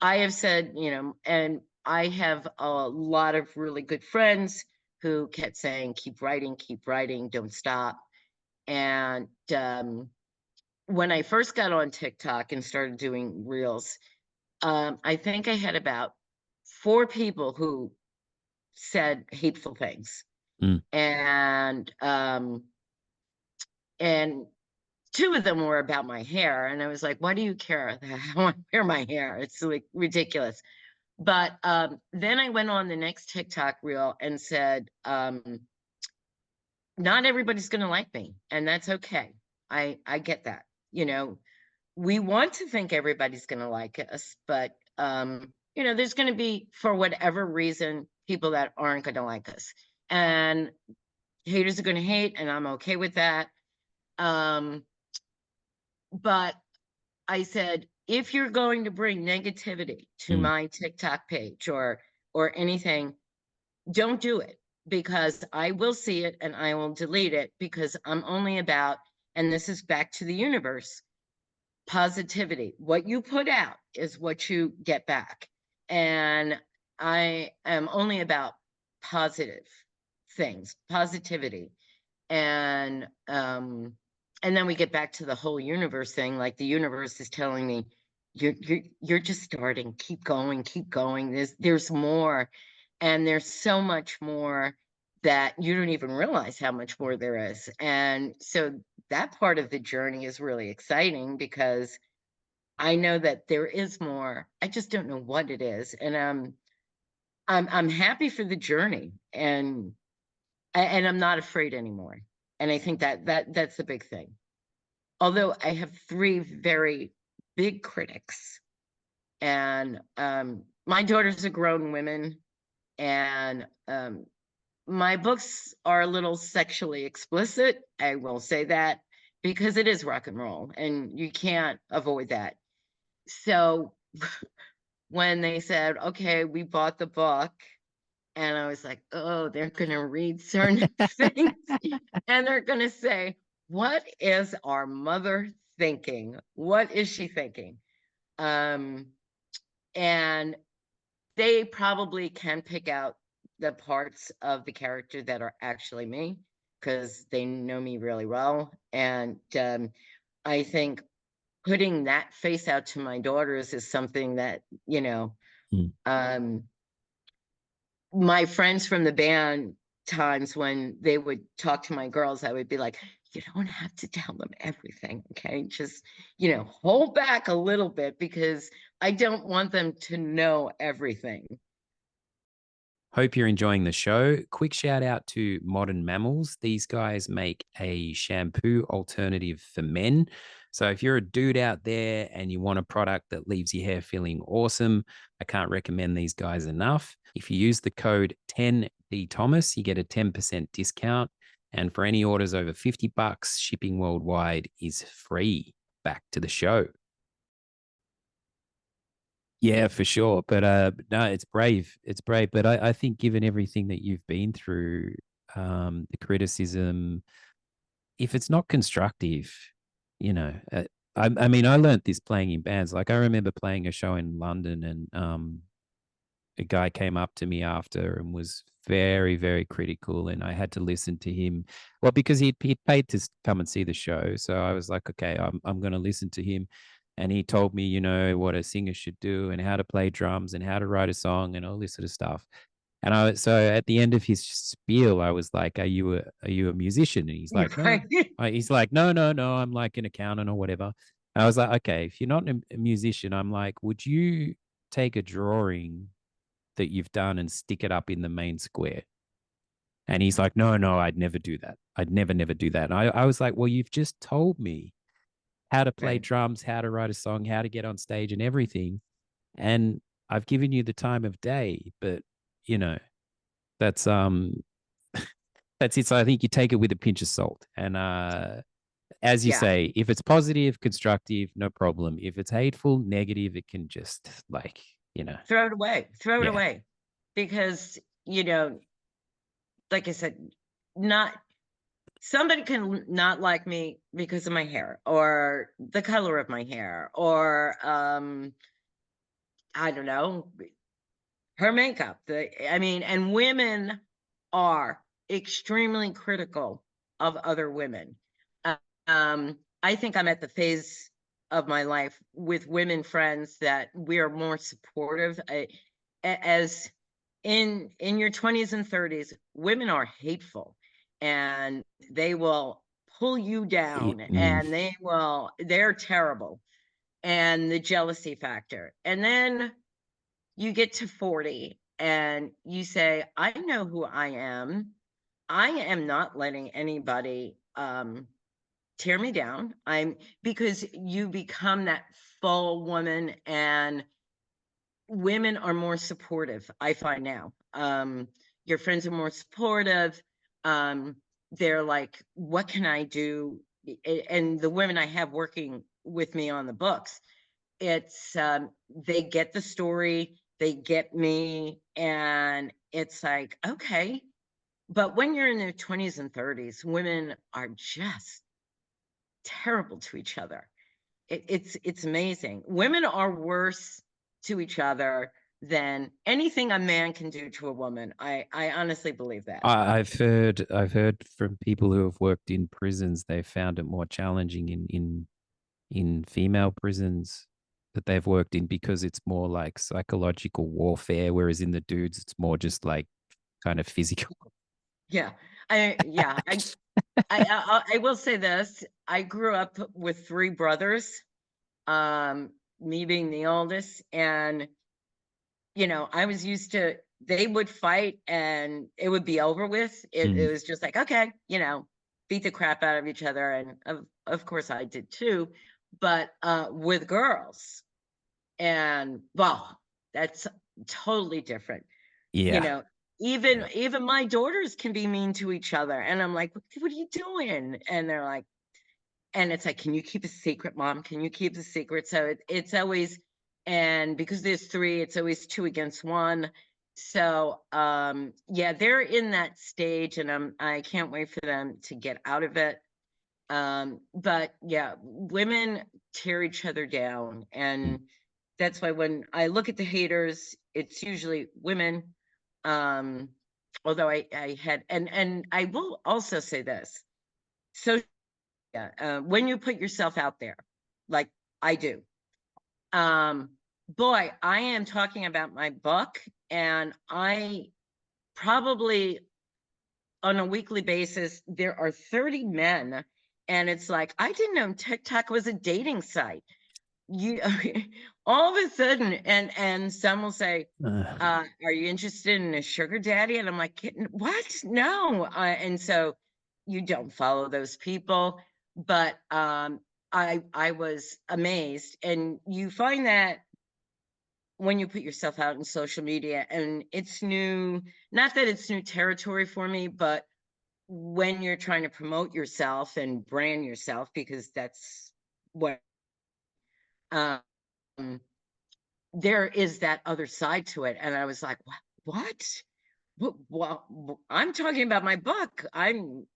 I have said, you know, and I have a lot of really good friends who kept saying, keep writing, don't stop. And when I first got on TikTok and started doing reels, I think I had about 4 people who said hateful things. mm. And and 2 of them were about my hair, and I was like, "Why do you care that I want to wear my hair? It's, like, ridiculous." But, then I went on the next TikTok reel and said, "Not everybody's gonna like me, and that's okay. I get that." You know, we want to think everybody's gonna like us, but, you know, there's gonna be, for whatever reason, people that aren't gonna like us. And haters are gonna hate, and I'm okay with that. Um, but I said, if you're going to bring negativity to Mm. my TikTok page or anything, don't do it, because I will see it and I will delete it, because I'm only about, and this is back to the universe, positivity. What you put out is what you get back. And I am only about positive things, positivity. And then we get back to the whole universe thing. Like, the universe is telling me, you're just starting. Keep going, keep going. There's more, and there's so much more that you don't even realize how much more there is. And so that part of the journey is really exciting, because I know that there is more. I just don't know what it is. And I'm happy for the journey, and I'm not afraid anymore. And I think that's the big thing. Although I have 3 very big critics, and my daughters are grown women, and my books are a little sexually explicit. I will say that, because it is rock and roll, and you can't avoid that. So when they said, "Okay, we bought the book," and I was like, "Oh, they're gonna read certain things, and they're gonna say, 'What is our mother thinking? What is she thinking?'" Um, and they probably can pick out the parts of the character that are actually me, because they know me really well. And I think putting that face out to my daughters is something that, you know, Mm. um, my friends from the band, times when they would talk to my girls, I would be like, "You don't have to tell them everything, okay? Just, you know, hold back a little bit, because I don't want them to know everything." Hope you're enjoying the show. Quick shout out to Modern Mammals. These guys make a shampoo alternative for men. So if you're a dude out there and you want a product that leaves your hair feeling awesome, I can't recommend these guys enough. If you use the code 10DThomas, you get a 10% discount. And for any orders over 50 bucks, shipping worldwide is free. Back to the show. Yeah, for sure. But no, it's brave. It's brave. But I think given everything that you've been through, the criticism, if it's not constructive, you know, I mean, I learned this playing in bands. Like, I remember playing a show in London, and a guy came up to me after and was very, very critical, and I had to listen to him. Well, because he'd paid to come and see the show, so I was like, okay, I'm going to listen to him. and he told me, you know, what a singer should do and how to play drums and how to write a song and all this sort of stuff. And so at the end of his spiel, I was like, are you a musician?" And he's You're like, "No." right. He's like, "No, no, no, I'm like an accountant or whatever." And I was like, "Okay, if you're not a musician," I'm like, "would you take a drawing that you've done and stick it up in the main square?" And he's like, "No, no, I'd never do that. I'd never, never do that." And I was like, "Well, you've just told me how to play Right. drums, how to write a song, how to get on stage and everything. And I've given you the time of day, but you know, that's that's it. So I think you take it with a pinch of salt. And as you Yeah. say, if it's positive, constructive, no problem. If it's hateful, negative, it can just like, you know, Throw it away. Throw it yeah. away. Because, like I said, not somebody can not like me because of my hair or the color of my hair or I don't know, her makeup. I mean, and women are extremely critical of other women. I think I'm at the phase of my life with women friends that we are more supportive. As in your 20s and 30s, women are hateful, and they will pull you down, Mm, and they're terrible, and the jealousy factor. And then you get to 40 and you say, I know who I am. I am not letting anybody tear me down. I'm Because you become that full woman, and women are more supportive, I find now. Your friends are more supportive. Um, they're like, what can I do? And the women I have working with me on the books, it's they get the story, they get me, and it's like, okay. But when you're in their 20s and 30s, women are just terrible to each other. It's amazing. Women are worse to each other than anything a man can do to a woman. I honestly believe that. I've heard from people who have worked in prisons, they found it more challenging in female prisons that they've worked in because it's more like psychological warfare, whereas in the dudes, it's more just like kind of physical. Yeah. I will say this. I grew up with three brothers, me being the oldest, and I was used to they would fight and it would be over with. It Mm, was just like, okay, beat the crap out of each other. And of course I did too, but with girls. And well, that's totally different. You yeah. know, even Yeah. even my daughters can be mean to each other. And I'm like, what are you doing? And they're like, and it's like, can you keep a secret, mom? Can you keep a secret? So it's always, and because there's three, it's always two against one. So yeah, they're in that stage, and I can't wait for them to get out of it. But yeah, women tear each other down, Mm, and that's why when I look at the haters, it's usually women. um Although I had, and I will also say this. So yeah, when you put yourself out there, like I do, um, boy, I am talking about my book, and I probably on a weekly basis, there are 30 men, and it's like, I didn't know TikTok was a dating site. You all of a sudden, and some will say, uh, are you interested in a sugar daddy? And I'm like, what? No. And so you don't follow those people. But I was amazed. And you find that when you put yourself out in social media, and it's new, not that it's new territory for me, but when you're trying to promote yourself and brand yourself, because that's what um there is that other side to it. And I was like, what? Well, I'm talking about my book. I'm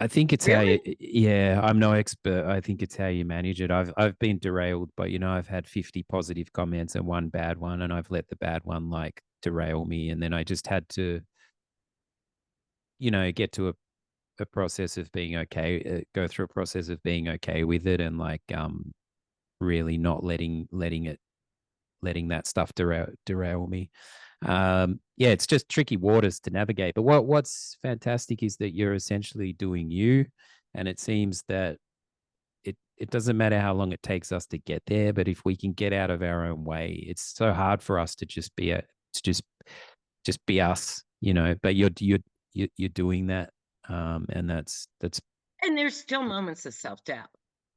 I think it's how you, really? yeah, I'm no expert. I think it's how you manage it. I've been derailed, but you know, I've had 50 positive comments and one bad one, and I've let the bad one like derail me. And then I just had to, you know, get to a process of being okay, go through a process of being okay with it and like really not letting that stuff derail me. Yeah, it's just tricky waters to navigate. But what's fantastic is that you're essentially doing you, and it seems that it doesn't matter how long it takes us to get there, but if we can get out of our own way, it's so hard for us to just just be us, you know. But you're doing that, and that's And there's still moments of self-doubt,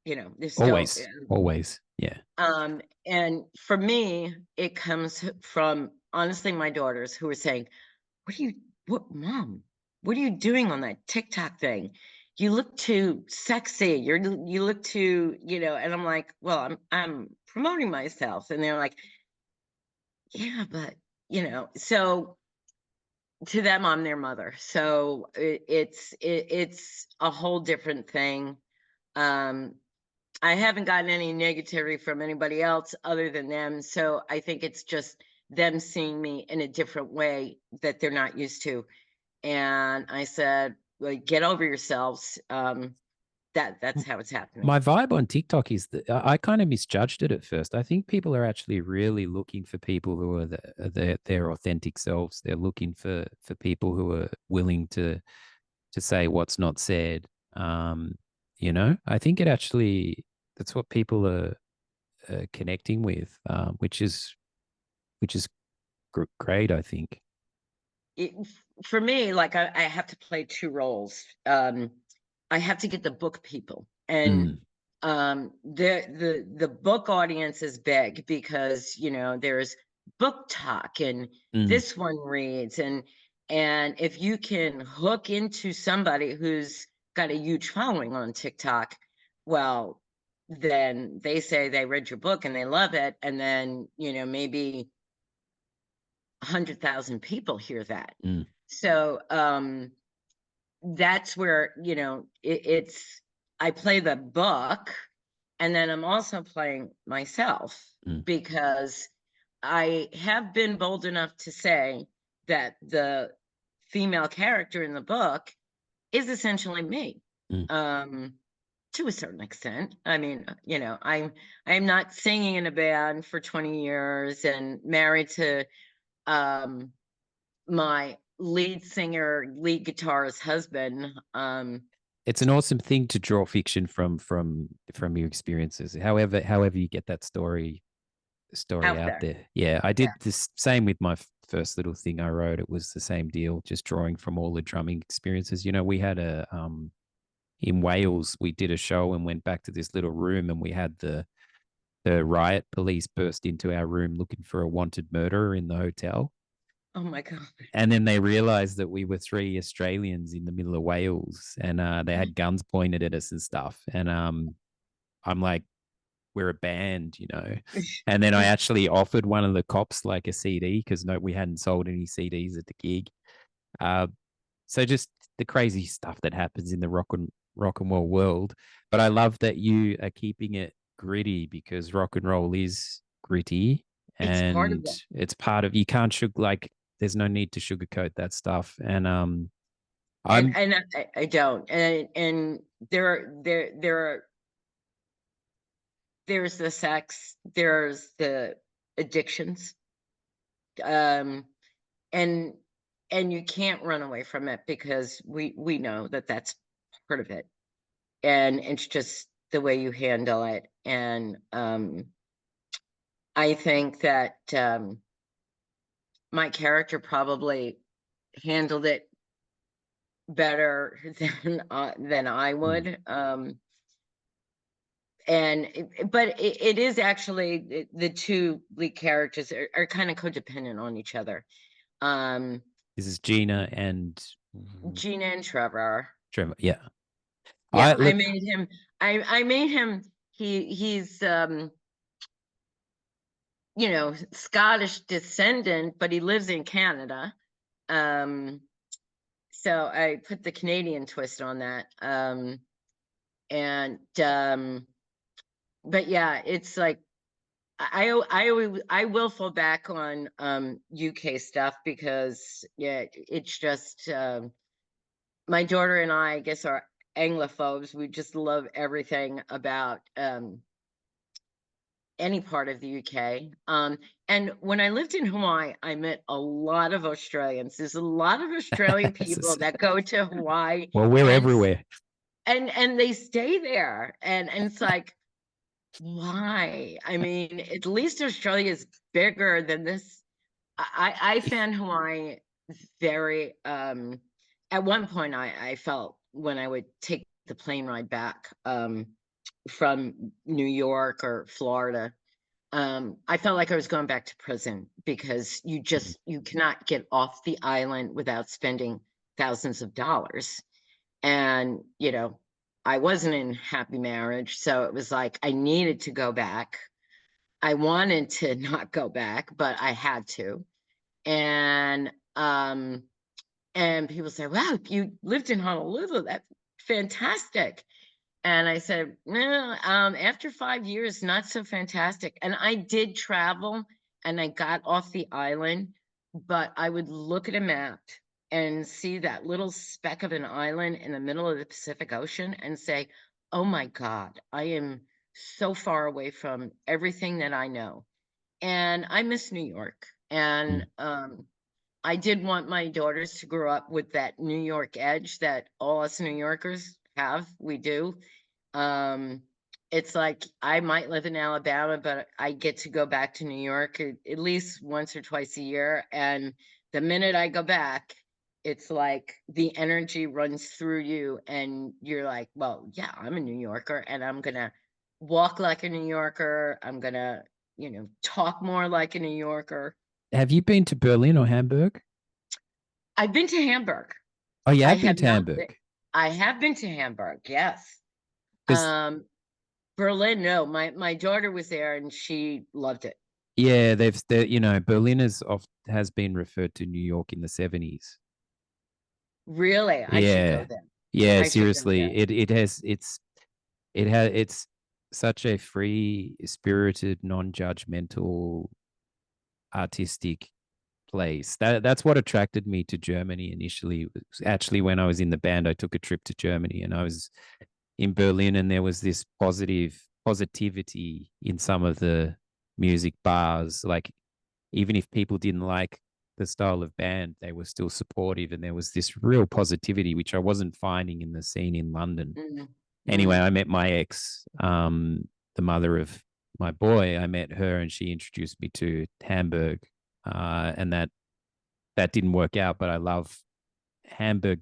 there's still, always, yeah. and for me, it comes from, honestly, my daughters who are saying, what, mom, what are you doing on that TikTok thing? You look too sexy. You look too, and I'm like, well, I'm promoting myself. And they're like, yeah, but, so to them, I'm their mother. So it's a whole different thing. Um, I haven't gotten any negativity from anybody else other than them. So I think it's just them seeing me in a different way that they're not used to. And I said, well, get over yourselves. That's how it's happening. My vibe on TikTok is that I kind of misjudged it at first. I think people are actually really looking for people who are their authentic selves. They're looking for people who are willing to say what's not said. You know, I think it actually that's what people are connecting with, which is great. I think. It, for me, like I have to play two roles. I have to get the book people, and Mm, the book audience is big because there's book talk, and mm. this one reads, and if you can hook into somebody who's got a huge following on TikTok, well, then they say they read your book and they love it, and then maybe 100,000 people hear that. Mm, So that's where it's I play the book, and then I'm also playing myself, mm, because I have been bold enough to say that the female character in the book is essentially me, mm. um to a certain extent. I mean, I'm not singing in a band for 20 years and married to um my lead singer, lead guitarist husband, It's an awesome thing to draw fiction from your experiences. However you get that story out out there. there. Yeah, I Yeah. did this same with my first little thing I wrote. It was the same deal, just drawing from all the drumming experiences. You know, we had a in Wales, we did a show and went back to this little room, and we had the riot police burst into our room looking for a wanted murderer in the hotel. Oh my God. And then they realized that we were three Australians in the middle of Wales, and they had guns pointed at us and stuff. And I'm like, we're a band, you know. And then I actually offered one of the cops like a CD because no, we hadn't sold any CDs at the gig. Uh, so just the crazy stuff that happens in the rock and roll world. But I love that you are keeping it gritty because rock and roll is gritty, It's part of and it. it's part of, you can't like there's no need to sugarcoat that stuff. And And I'm I don't. And there's the sex, there's the addictions. Um and and you can't run away from it because we know that that's part of it. And it's just the way you handle it. And I think that my character probably handled it better than I mm, would. But it is actually the two lead characters are kind of codependent on each other. Um, this is Gina and Gina and Trevor. Trevor. Yeah. I Yeah, I look, made him. I made him. He's Scottish descendant, but he lives in Canada. Um, so I put the Canadian twist on that. And but yeah, it's like I will fall back on UK stuff because yeah, it's just my daughter and I guess are Anglophobes. We just love everything about any part of the UK. And when I lived in Hawaii, I met a lot of Australians. There's a lot of Australian people that go to Hawaii Well, we're and everywhere. and they stay there. And it's like, why? I mean, at least Australia is bigger than this. I found Hawaii very at one point I felt when I would take the plane ride back from New York or Florida, I felt like I was going back to prison because you cannot get off the island without spending thousands of dollars. And, I wasn't in happy marriage, so it was like I needed to go back. I wanted to not go back, but I had to. And and people say, "Wow, you lived in Honolulu. That's fantastic." And I said, "No, after 5 years, not so fantastic." And I did travel and I got off the island, but I would look at a map and see that little speck of an island in the middle of the Pacific Ocean and say, "Oh my God, I am so far away from everything that I know." And I miss New York. And Mm. I did want my daughters to grow up with that New York edge that all us New Yorkers have. We do. Um, it's like I might live in Alabama, but I get to go back to New York at least once or twice a year. And the minute I go back, it's like the energy runs through you, and you're like, well, yeah, I'm a New Yorker, and I'm going to walk like a New Yorker. I'm going to, talk more like a New Yorker. Have you been to Berlin or Hamburg? I've been to Hamburg. Oh, you I have been have to not been. Hamburg. I have been to Hamburg, yes. Because Um, Berlin, no. My daughter was there and she loved it. yeah, Berlin has been referred to New York in the 70s. Really, I should go Yeah. there. Yeah, I should go seriously. there. It's such a free spirited, non-judgmental, artistic place. That's what attracted me to Germany initially. It was actually, when I was in the band, I took a trip to Germany and I was in Berlin, and there was this positivity in some of the music bars. Like, even if people didn't like the style of band, they were still supportive, and there was this real positivity which I wasn't finding in the scene in London. Mm, Anyway, mm. I met my ex, the mother of my boy. I met her, and she introduced me to Hamburg, and that didn't work out. But I love Hamburg.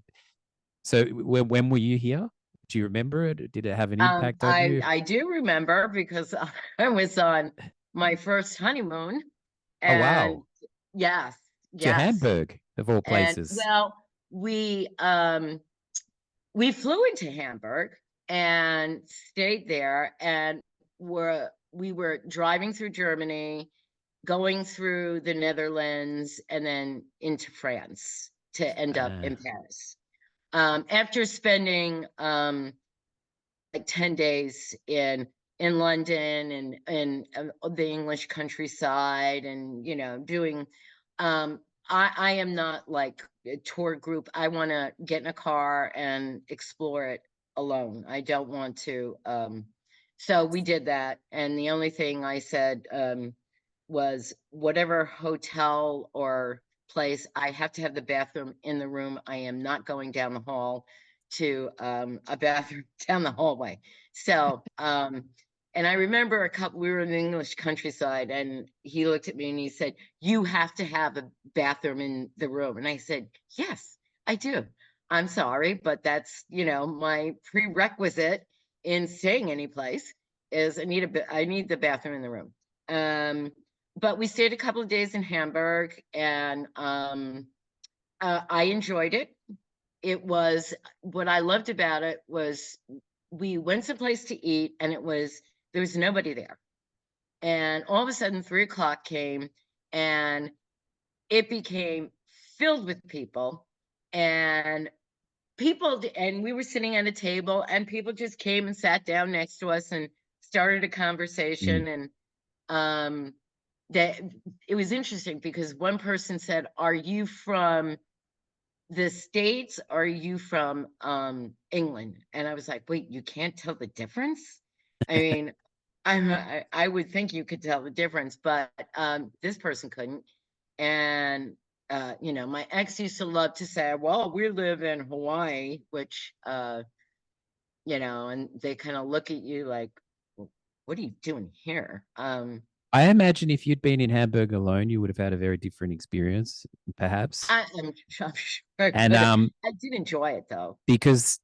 So when were you here? Do you remember it? Did it have an impact on I you? I do remember because I was on my first honeymoon, Oh and wow, yes, to yes. Hamburg of all And places. well, we flew into Hamburg and stayed there, and we were driving through Germany, going through the Netherlands, and then into France to end up in Ah, Paris. After spending like 10 days in London and the English countryside, and doing I am not like a tour group. I want to get in a car and explore it alone. I don't want to so we did that, and the only thing I said was whatever hotel or place, I have to have the bathroom in the room. I am not going down the hall to a bathroom down the hallway. So, and I remember we were in the English countryside, and he looked at me and he said, "You have to have a bathroom in the room." And I said, "Yes, I do. I'm sorry, but that's, my prerequisite in staying any place is I need the bathroom in the room." Um, but we stayed a couple of days in Hamburg, and I enjoyed it. It was What I loved about it was we went someplace to eat, and there was nobody there. And all of a sudden 3 o'clock came, and it became filled with people, and and we were sitting at a table, and people just came and sat down next to us and started a mm. conversation. And um that it was interesting because one person said, "Are you from the States? Or are you from England?" And I was like, "Wait, you can't tell the difference?" I mean, I would think you could tell the difference, but this person couldn't. And my ex used to love to say, "Well, we live in Hawaii," which and they kind of look at you like, "Well, what are you doing here?" I imagine if you'd been in Hamburg alone, you would have had a very different experience, perhaps. I'm sure I And could have. I did enjoy it though. because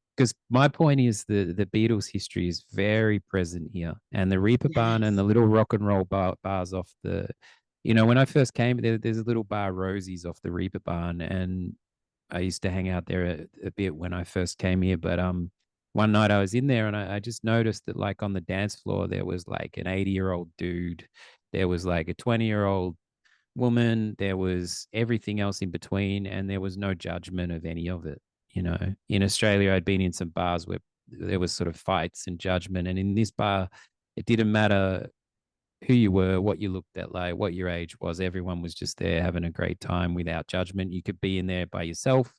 my point is the Beatles history is very present here, and the Reeperbahn and Yes. the little rock and roll bars off the, when I first came, there's a little bar Rosie's off the Reeperbahn, and I used to hang out there a bit when I first came here. But one night I was in there and I just noticed that like on the dance floor there was like an 80-year-old dude, there was like a 20-year-old woman, there was everything else in between, and there was no judgment of any of it. In Australia, I'd been in some bars where there was sort of fights and judgment, and in this bar, it didn't matter who you were, what you looked at, like what your age was. Everyone was just there having a great time without judgment. You could be in there by yourself,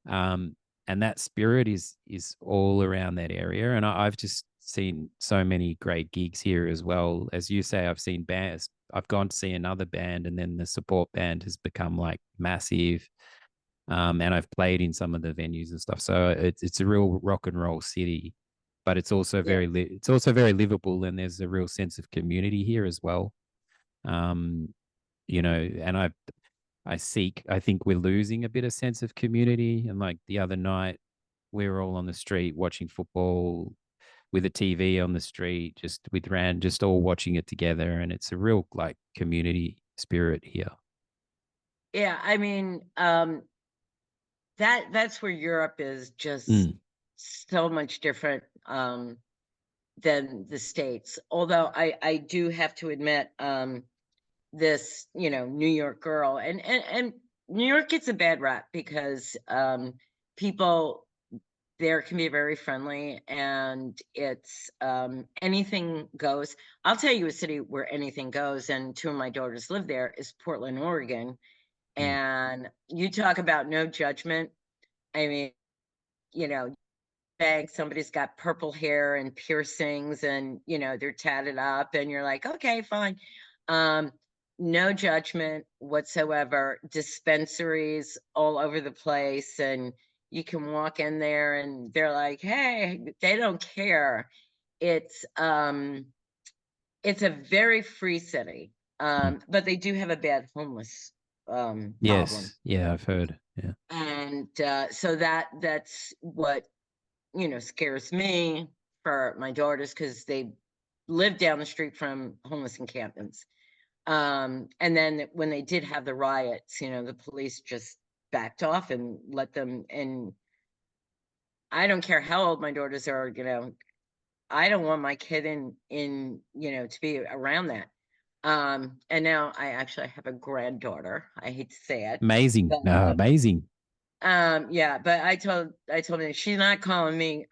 um, and that spirit is all around that area. And I've just seen so many great gigs here as well. As you say, I've seen bands. I've gone to see another band, and then the support band has become like massive. And I've played in some of the venues and stuff. So it's a real rock and roll city, but it's also Yeah. it's also very livable, and there's a real sense of community here as well. Um, and I think we're losing a bit of sense of community. And like the other night, we were all on the street watching football with a TV on the street, just with Rand, just all watching it together. And it's a real like community spirit here. Yeah, I mean, that's where Europe is just Mm, so much different than the States. Although I do have to admit, this New York girl, and New York gets a bad rap because people there can be very friendly, and it's anything goes. I'll tell you a city where anything goes, and two of my daughters live there, is Portland, Oregon. mm. And you talk about no judgment. I mean, you know, bag, somebody's got purple hair and piercings, and they're tatted up, and you're like, okay, fine. Um, no judgment whatsoever. Dispensaries all over the place, and you can walk in there and they're like, hey, they don't care. It's um it's a very free city. Mm. But they do have a bad homeless problem. Yes. Yeah, I've heard. Yeah. And so that's what scares me for my daughters, because they live down the street from homeless encampments. And then when they did have the riots, the police just backed off and let them. And I don't care how old my daughters are, I don't want my kid to be around that. And now I actually have a granddaughter. I hate to say it, Amazing. but No, amazing. yeah, but I told him, she's not calling me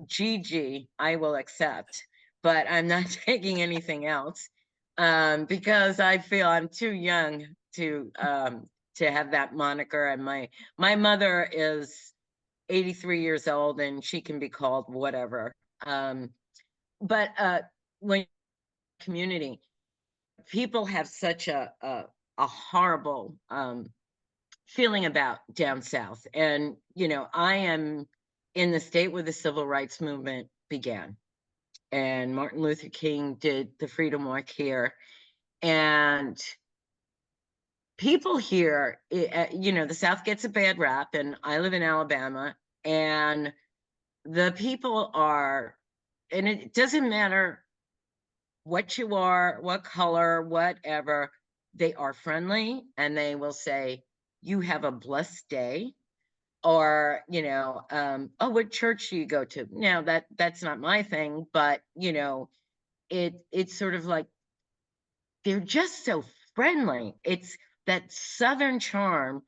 Gigi, I will accept, but I'm not taking anything else, because I feel I'm too young to have that moniker. And my mother is 83 years old, and she can be called whatever. But when community, people have such a horrible feeling about down south. And I am in the state where the civil rights movement began, and Martin Luther King did the freedom walk here. And people here, the south gets a bad rap, and I live in Alabama, and the people are, and it doesn't matter what you are, what color, whatever, they are friendly, and they will say, you have a blessed day. Or oh, what church do you go to? Now that's not my thing, but it's sort of like, they're just so friendly. It's that southern charm.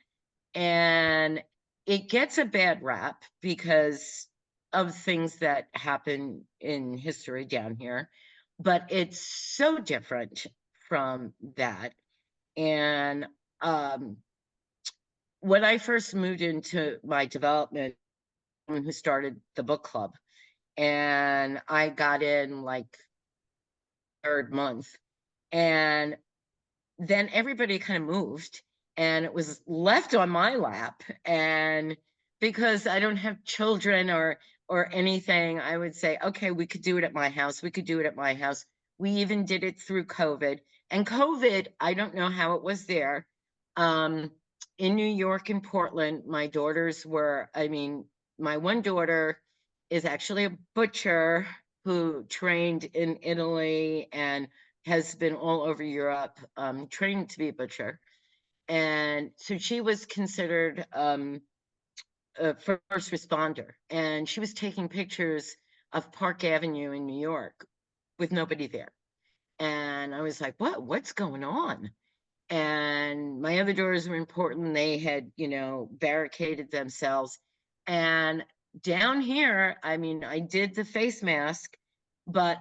And it gets a bad rap because of things that happen in history down here, but it's so different from that. And when I first moved into my development, who started the book club, and I got in like 3rd month. And then everybody kind of moved and it was left on my lap. And because I don't have children or anything, I would say, okay, we could do it at my house. We could do it at my house. We even did it through COVID. And COVID, I don't know how it was there. In New York and Portland, my daughters were, I mean, my one daughter is actually a butcher who trained in Italy and has been all over Europe, trained to be a butcher. And so she was considered a first responder. And she was taking pictures of Park Avenue in New York with nobody there. And I was like, what's going on? And my other daughters were in Portland. They had, barricaded themselves. And down here, I mean, I did the face mask, but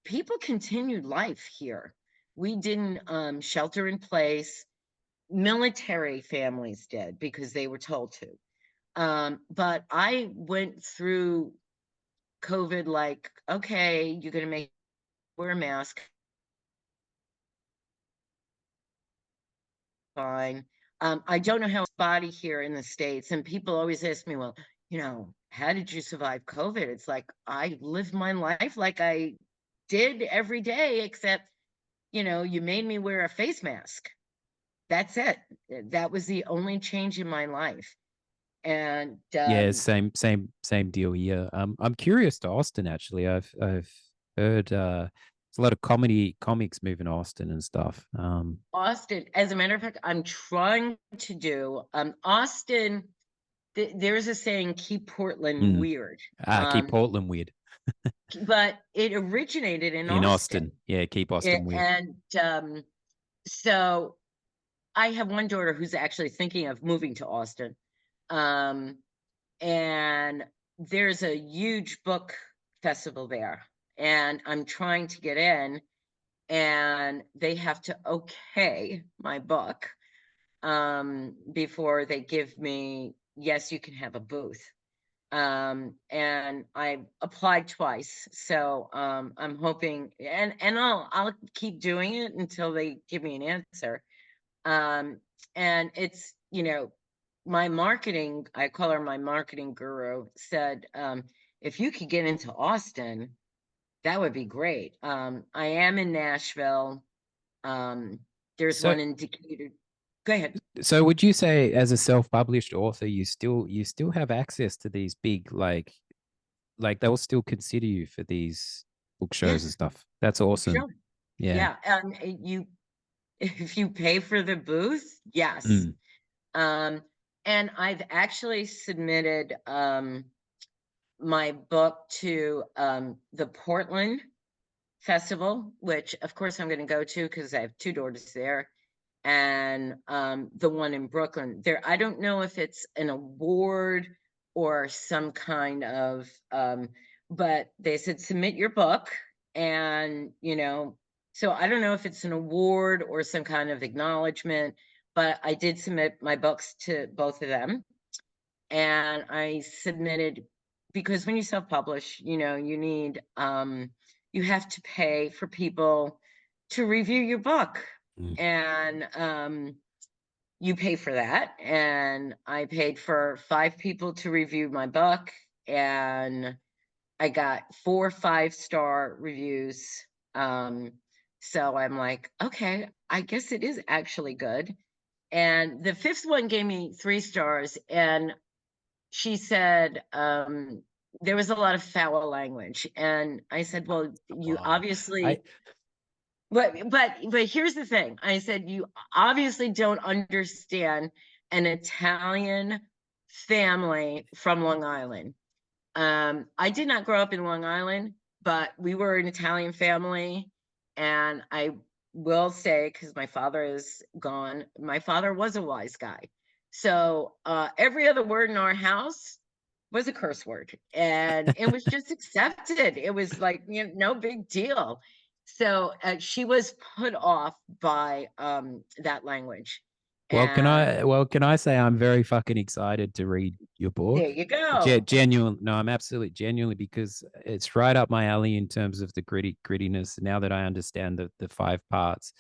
people continued life here. We didn't shelter in place. Military families did because they were told to. But I went through COVID like, okay, you're going to wear a mask. Fine. I don't know how it's body here in the States. And people always ask me, well, how did you survive COVID? It's like, I lived my life like I did every day, except, you made me wear a face mask. That's it. That was the only change in my life. And Yeah, same deal here. I'm curious to Austin actually. I've heard there's a lot of comics moving to Austin and stuff. Austin, as a matter of fact, I'm trying to do Austin. There's a saying, keep Portland weird. Keep Portland weird. But it originated in Austin. Yeah, keep Austin weird. And so I have one daughter who's actually thinking of moving to Austin. And there's a huge book festival there. And I'm trying to get in. And they have to okay my book before they give me, yes, you can have a booth. And I applied twice, so I'm hoping, and I'll keep doing it until they give me an answer. And it's my marketing, I call her my marketing guru, said if you could get into Austin, that would be great. I am in Nashville. There's one in Decatur. Go ahead. So would you say as a self-published author, you still have access to these big, like they'll still consider you for these book shows and stuff? That's awesome. Sure. Yeah. If you pay for the booth, yes. And I've actually submitted my book to the Portland Festival, which of course I'm going to go to because I have 2 daughters there, and the one in Brooklyn. There, I don't know if it's an award or some kind of, but they said submit your book, and so I don't know if it's an award or some kind of acknowledgement, but I did submit my books to both of them, and I submitted because when you self-publish, you need you have to pay for people to review your book. And you pay for that. And I paid for 5 people to review my book, and I got 4 5-star reviews. So I'm like, okay, I guess it is actually good. And the 5th one gave me 3 stars, and she said there was a lot of foul language, and I said, well, you obviously but here's the thing. I said, you obviously don't understand an Italian family from Long Island. I did not grow up in Long Island, but we were an Italian family. And I will say, because my father is gone, my father was a wise guy. So every other word in our house was a curse word, and it was just accepted. It was like, no big deal. So she was put off by that language. And Can I say I'm very fucking excited to read your there book? you go. Genuine, no, I'm absolutely genuinely, because it's right up my alley in terms of the grittiness. Now that I understand the five parts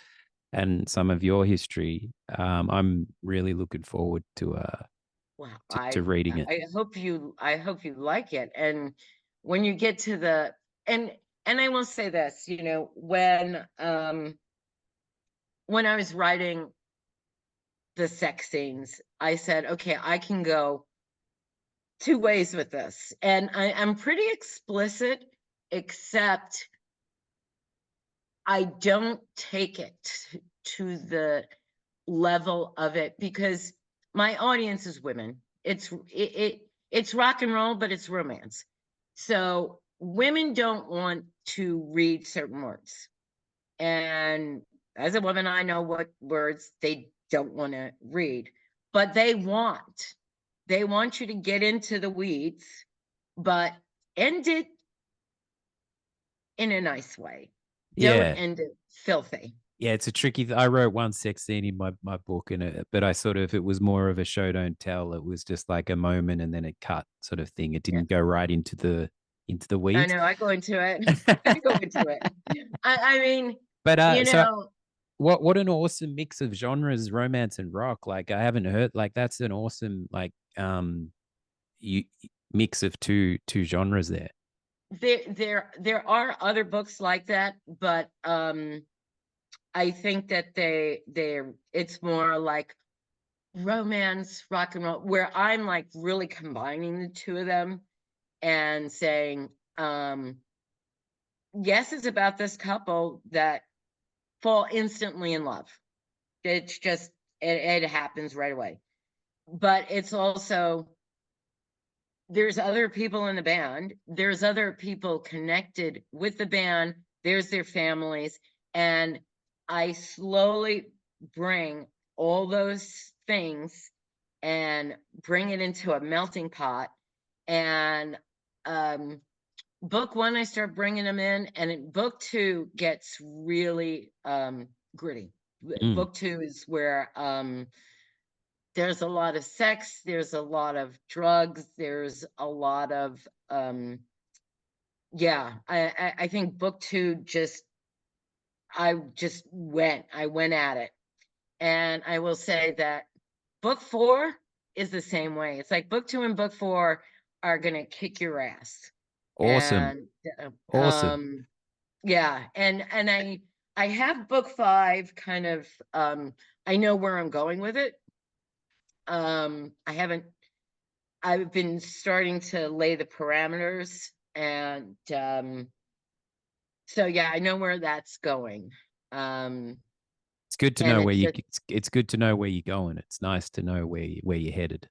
and some of your history, I'm really looking forward Well, to reading it. I hope you like it. And when you get to the and and I will say this, when I was writing the sex scenes, I said, okay, I can go two ways with this. And I'm pretty explicit, except I don't take it to the level of it because my audience is women. It's rock and roll, but it's romance. So women don't want to read certain words. And as a woman, I know what words they don't want to read, but they want you to get into the weeds, but end it in a nice way. Don't Yeah. end it filthy. Yeah, it's a tricky. I wrote one sex scene in my book, but I sort of, it was more of a show don't tell. It was just like a moment and then it cut sort of thing. It Yeah. didn't go right into the I weeds. know. I go into it. I go into it. I mean, you So know, what an awesome mix of genres, romance and rock. Like I haven't heard, like that's an awesome like you mix of two genres there. there are other books like that, but I think that it's more like romance, rock and roll, where I'm like really combining the two of them and saying, yes, it's about this couple that fall instantly in love. It's just it happens right away. But it's also there's other people in the band, there's other people connected with the band, there's their families, and I slowly bring all those things and bring it into a melting pot. And book one, I start bringing them in, and book two gets really gritty. Mm. Book two is where there's a lot of sex, there's a lot of drugs, there's a lot of yeah. I think book two I went at it. And I will say that book four is the same way. It's like book two and book four are gonna kick your ass. Awesome. And Awesome. yeah, and I have book five kind of I know where I'm going with it. I haven't I've been starting to lay the parameters, and so yeah, I know where that's going. It's good to And know where it's you just it's good to know where you're going. It's nice to know where you're headed.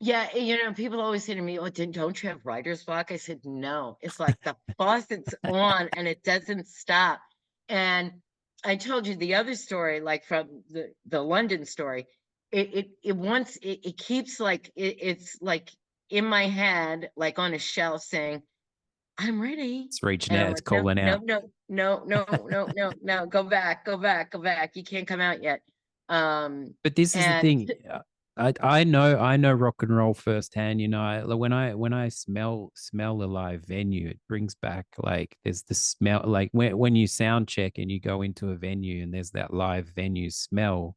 yeah, people always say to me, "Oh, don't you have writer's block?" I said, "No, it's like the faucet's on and it doesn't stop." And I told you the other story, like from the London story. It keeps like it's like in my head, like on a shelf, saying, "I'm ready," It's reaching and out. I'm It's like, "No, calling no, out. no, no, no, no, no, no, go back, go back, go back. You can't come out yet." But this is the And thing. I know rock and roll firsthand. When I smell a live venue, it brings back like there's the smell, like when you sound check and you go into a venue and there's that live venue smell.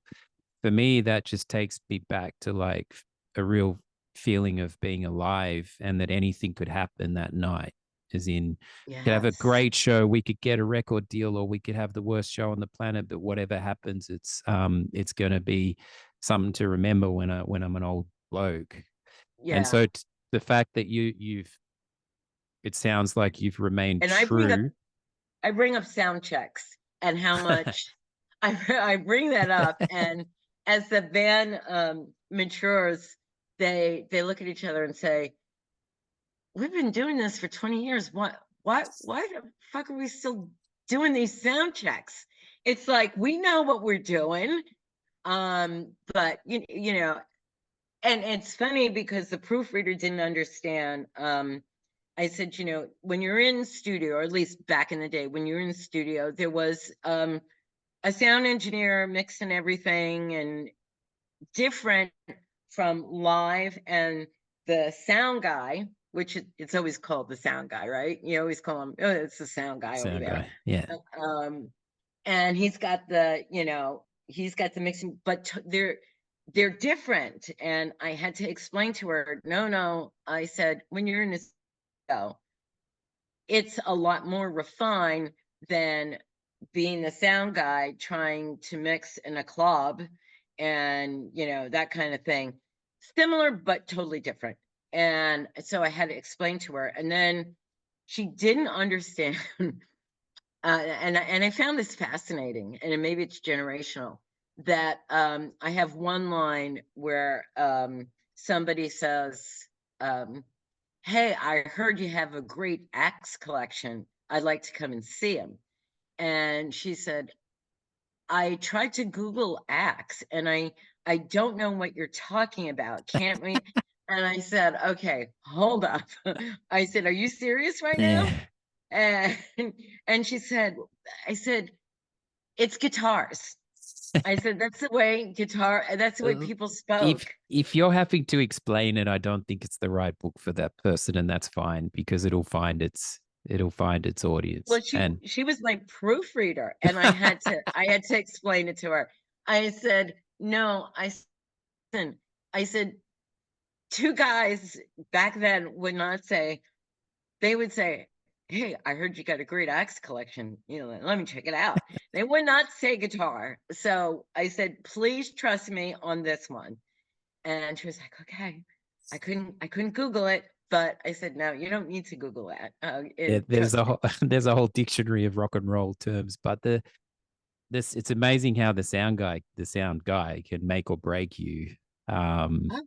For me, that just takes me back to like a real feeling of being alive and that anything could happen that night. As in, could have a yes, great show, we could get a record deal, or we could have the worst show on the planet. But whatever happens, it's going to be something to remember when I'm an old bloke. And yeah. so the fact that it sounds like you've remained And true. I bring up sound checks and how much I bring that up. And as the band matures, they look at each other and say, "We've been doing this for 20 years. Why the fuck are we still doing these sound checks?" It's like we know what we're doing. But and it's funny because the proofreader didn't understand. I said, when you're in studio, or at least back in the day, when you're in studio, there was a sound engineer mixing everything, and different from live. And the sound guy, which it's always called the sound guy, right? You always call him, oh, it's the sound guy over Sound there. guy. Yeah. And he's got the, he's got the mixing, but they're different. And I had to explain to her, no, I said, when you're in this show, it's a lot more refined than being the sound guy trying to mix in a club and, that kind of thing. Similar, but totally different. And so I had to explain to her, and then she didn't understand. And I found this fascinating, and maybe it's generational, that I have one line where somebody says, hey, I heard you have a great axe collection. I'd like to come and see them. And she said, I tried to Google axe, and I don't know what you're talking about. Can't we? And I said, okay, hold up. I said, are you serious right now? Yeah. And she said, I said, it's guitars. I said, that's the way Uh, people if spoke. if you're having to explain it, I don't think it's the right book for that person, and that's fine because it'll find its audience. Well, she was my proofreader, and I had to explain it to her. I said, no, I said, two guys back then would not say, they would say, hey, I heard you got a great axe collection. Let me check it out. They would not say guitar. So I said, please trust me on this one. And she was like, okay. I couldn't Google it, but I said, no, you don't need to Google that. There's Trust a me. whole, there's a whole dictionary of rock and roll terms, but this it's amazing how the sound guy can make or break you. Um, Oh,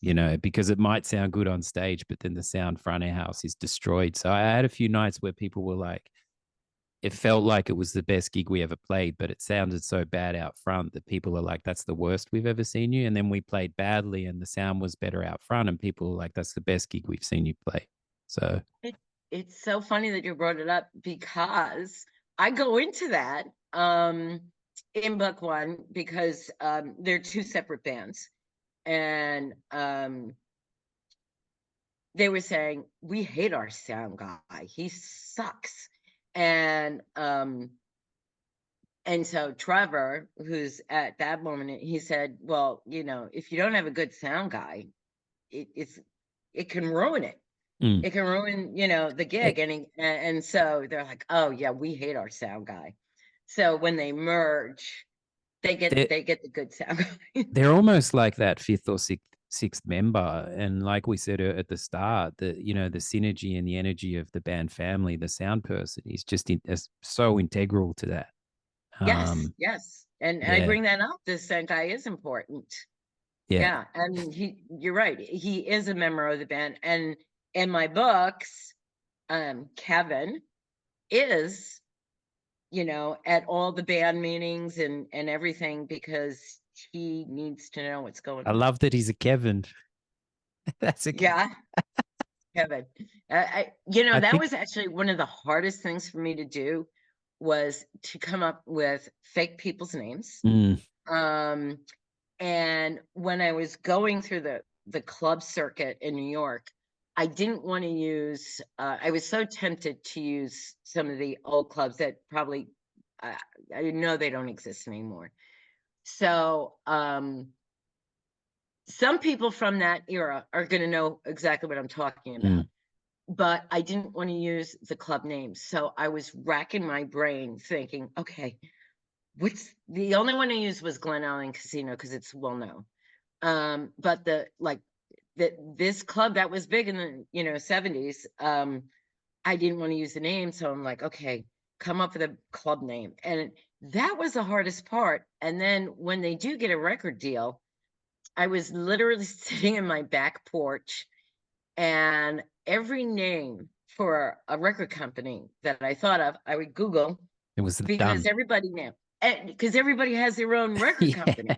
yes. because it might sound good on stage, but then the sound front of house is destroyed. So I had a few nights where people were like, it felt like it was the best gig we ever played, but it sounded so bad out front that people are like, that's the worst we've ever seen you. And then we played badly and the sound was better out front, and people are like, that's the best gig we've seen you play. So It's so funny that you brought it up, because I go into that in book one, because they're two separate bands. And they were saying, we hate our sound guy, he sucks. And so Trevor, who's at that moment, he said, well, if you don't have a good sound guy, it can ruin it. mm, It can ruin, the it, gig. And so they're like, oh yeah, we hate our sound guy. So when they merge, they get they're, the good sound guy. they're almost like that fifth or sixth member. And like we said at the start, the synergy and the energy of the band family, the sound person is just is so integral to that. Yes, Um, yes. And I yeah, bring that up. This sound guy is important. yeah. Yeah. And you're right. He is a member of the band. And in my books, Kevin is, at all the band meetings and everything, because he needs to know what's going I on. love that he's a Kevin. That's a, Yeah, Kevin. I That think, was actually one of the hardest things for me to do, was to come up with fake people's names. mm, Um, and when I was going through the club circuit in New York, I didn't want to use. I was so tempted to use some of the old clubs that probably I know they don't exist anymore. So some people from that era are going to know exactly what I'm talking mm. about. But I didn't want to use the club names. So I was racking my brain thinking, okay, what's the only one I used was Glen Allen Casino, because it's well known. But this club that was big in the 70s, I didn't want to use the name. So I'm like, okay, come up with a club name. And that was the hardest part. And then when they do get a record deal, I was literally sitting in my back porch, and every name for a record company that I thought of, I would Google, It was because done. everybody has their own record Yeah. company.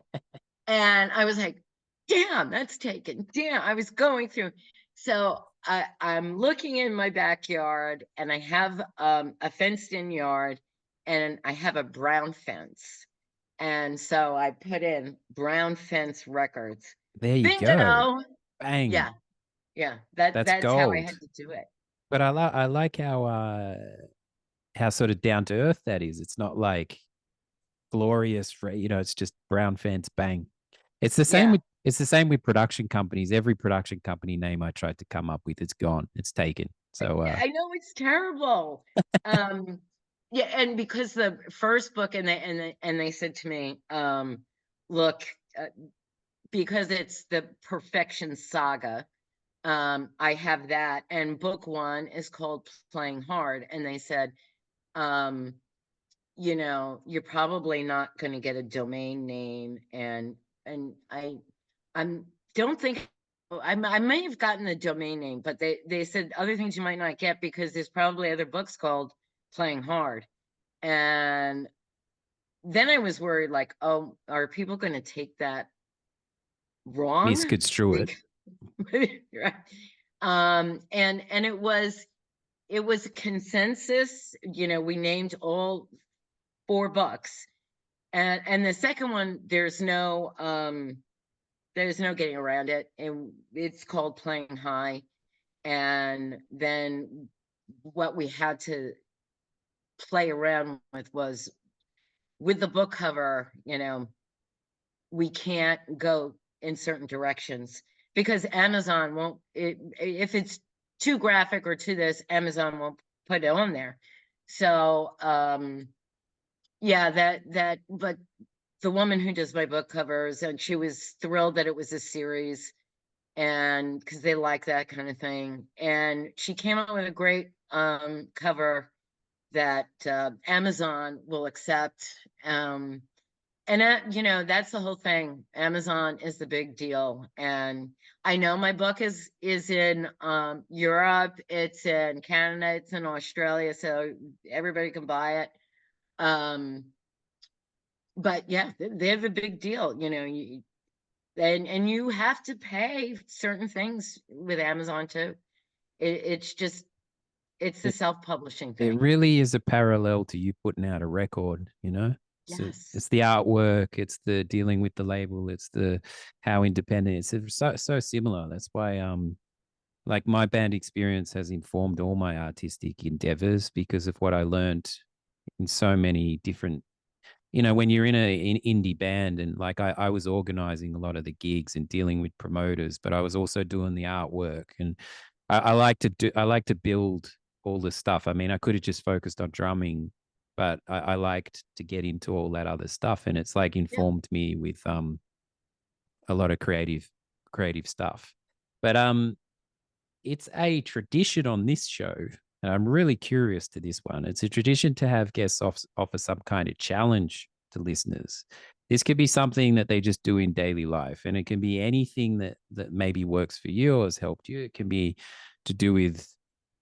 And I was like, damn, that's taken. Damn, I was going through. So I'm looking in my backyard, and I have a fenced in yard, and I have a brown fence. And so I put in Brown Fence Records. There you go. Bingo. Bang. Yeah. Yeah. That's That's how I gold. had to do it. But I like how sort of down to earth that is. It's not like glorious, it's just brown fence, bang. Yeah. It's the same with production companies. Every production company name I tried to come up with, it's gone. It's taken. So I know it's terrible. Um, yeah, and because the first book, and they said to me, look, because it's the Perfection Saga, I have that, and book one is called Playing Hard, and they said, um, you're probably not going to get a domain name, and I'm don't think I may have gotten the domain name, but they said other things you might not get because there's probably other books called Playing Hard. And then I was worried, like, oh, are people going to take that wrong? misconstrue it. Right. And it was a consensus. We named all four books, and the second one, there's no getting around it, and it's called Playing High. And then what we had to play around with was, with the book cover, we can't go in certain directions because Amazon won't, if it's too graphic or to this, Amazon won't put it on there. So yeah, but the woman who does my book covers, and she was thrilled that it was a series, and because they like that kind of thing. And she came up with a great cover that Amazon will accept. And that's the whole thing. Amazon is the big deal. And I know my book is in Europe, it's in Canada, it's in Australia, so everybody can buy it. But yeah, they're the big deal. And you have to pay certain things with Amazon too. It's the It, self-publishing it thing. really is a parallel to you putting out a record. So Yes. it's the artwork, it's the dealing with the label, it's the how independent. It's so similar. That's why like my band experience has informed all my artistic endeavors because of what I learned in so many different, when you're in an indie band, and like I was organizing a lot of the gigs and dealing with promoters, but I was also doing the artwork. And I like to build all the stuff. I mean, I could have just focused on drumming, but I liked to get into all that other stuff. And it's like Yeah. informed me with a lot of creative stuff. But it's a tradition on this show, and I'm really curious to this one. It's a tradition to have guests offer some kind of challenge to listeners. This could be something that they just do in daily life, and it can be anything that maybe works for you or has helped you. It can be to do with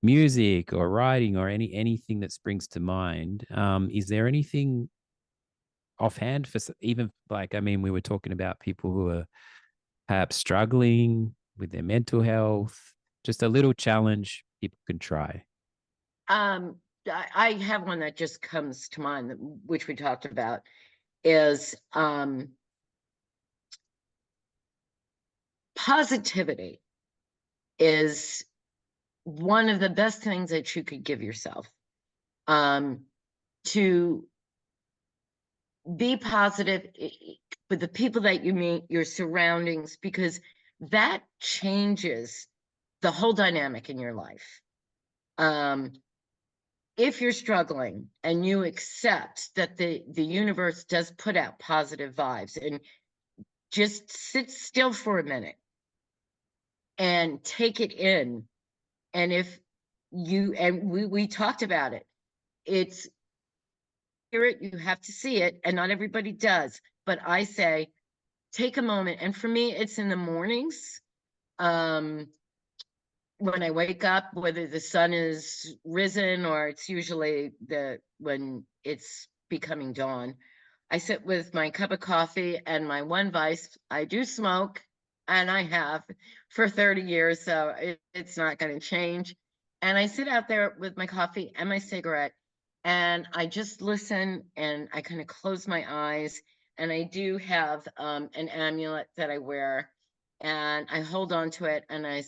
music or writing or anything that springs to mind. Is there anything offhand for even like, I mean, we were talking about people who are perhaps struggling with their mental health, just a little challenge people can try. Um, I have one that just comes to mind, which we talked about, is positivity is one of the best things that you could give yourself. To be positive with the people that you meet, your surroundings, because that changes the whole dynamic in your life. If you're struggling and you accept that the universe does put out positive vibes, and just sit still for a minute and take it in. And if we talked about it, it's hear it, you have to see it, and not everybody does. But I say, take a moment. And for me, it's in the mornings. When I wake up, whether the sun is risen or it's usually when it's becoming dawn, I sit with my cup of coffee and my one vice. I do smoke, and I have for 30 years, so it's not going to change. And I sit out there with my coffee and my cigarette, and I just listen, and I kind of close my eyes. and I do have an amulet that I wear, and I hold on to it. And I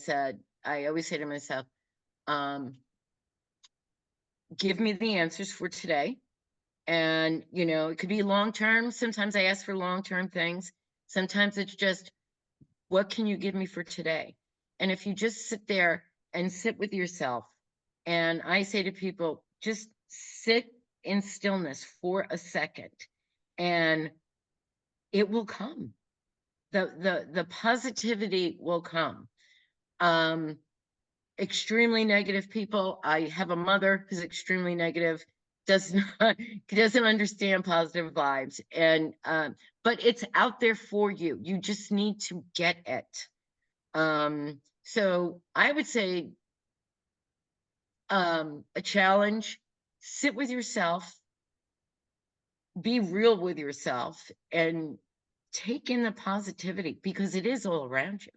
always say to myself, give me the answers for today. And, it could be long term. Sometimes I ask for long term things. Sometimes it's just, what can you give me for today? And if you just sit there and sit with yourself, and I say to people, just sit in stillness for a second, and it will come. The positivity will come. Extremely negative people. I have a mother who's extremely negative, doesn't understand positive vibes, and but it's out there for you. You just need to get it. So I would say a challenge: sit with yourself, be real with yourself, and take in the positivity, because it is all around you.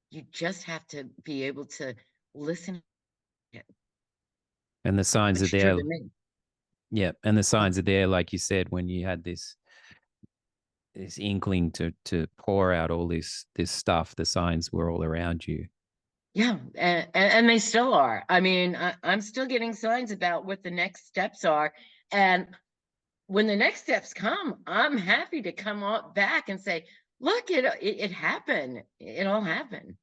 You just have to be able to listen. And the signs are It's true there. to me. Yeah. And the signs are there, like you said, when you had this inkling to pour out all this stuff, the signs were all around you. Yeah, and they still are. I mean, I'm still getting signs about what the next steps are. And when the next steps come, I'm happy to come back and say, look, it happened. It all happened.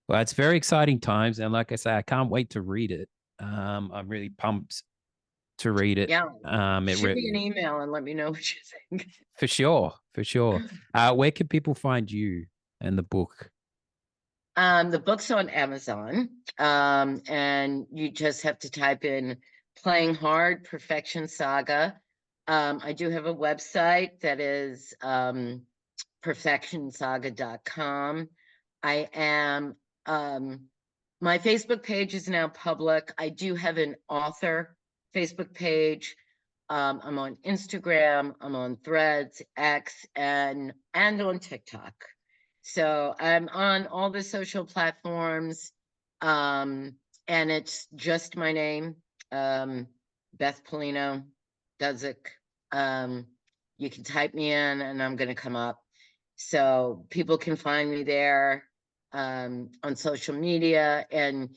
Well, it's very exciting times. And like I say, I can't wait to read it. I'm really pumped to read it. Yeah. Shoot me an email and let me know what you think. For sure. For sure. Where can people find you and the book? The book's on Amazon, and you just have to type in Playing Hard, Perfection Saga. I do have a website that is perfectionsaga.com. I am, my Facebook page is now public. I do have an author Facebook page. I'm on Instagram, I'm on Threads, X, and on TikTok. So I'm on all the social platforms, and it's just my name, Beth Pellino-Dudzic. You can type me in and I'm going to come up. So people can find me there on social media, and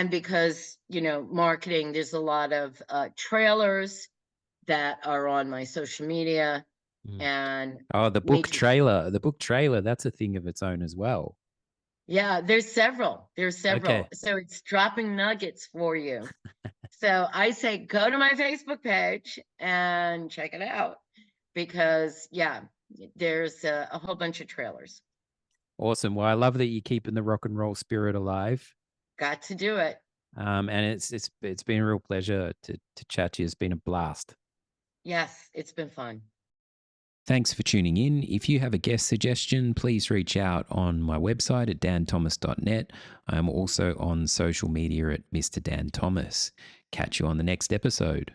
because, marketing, there's a lot of trailers that are on my social media. And the book trailer, that's a thing of its own as well. Yeah, there's several. Okay. So it's dropping nuggets for you. So I say go to my Facebook page and check it out, because there's a whole bunch of trailers. Awesome. Well, I love that you're keeping the rock and roll spirit alive. Got to do it. And it's been a real pleasure to chat to you. It's been a blast. Yes, it's been fun. Thanks for tuning in. If you have a guest suggestion, please reach out on my website at danthomas.net. I am also on social media at Mr. Dan Thomas. Catch you on the next episode.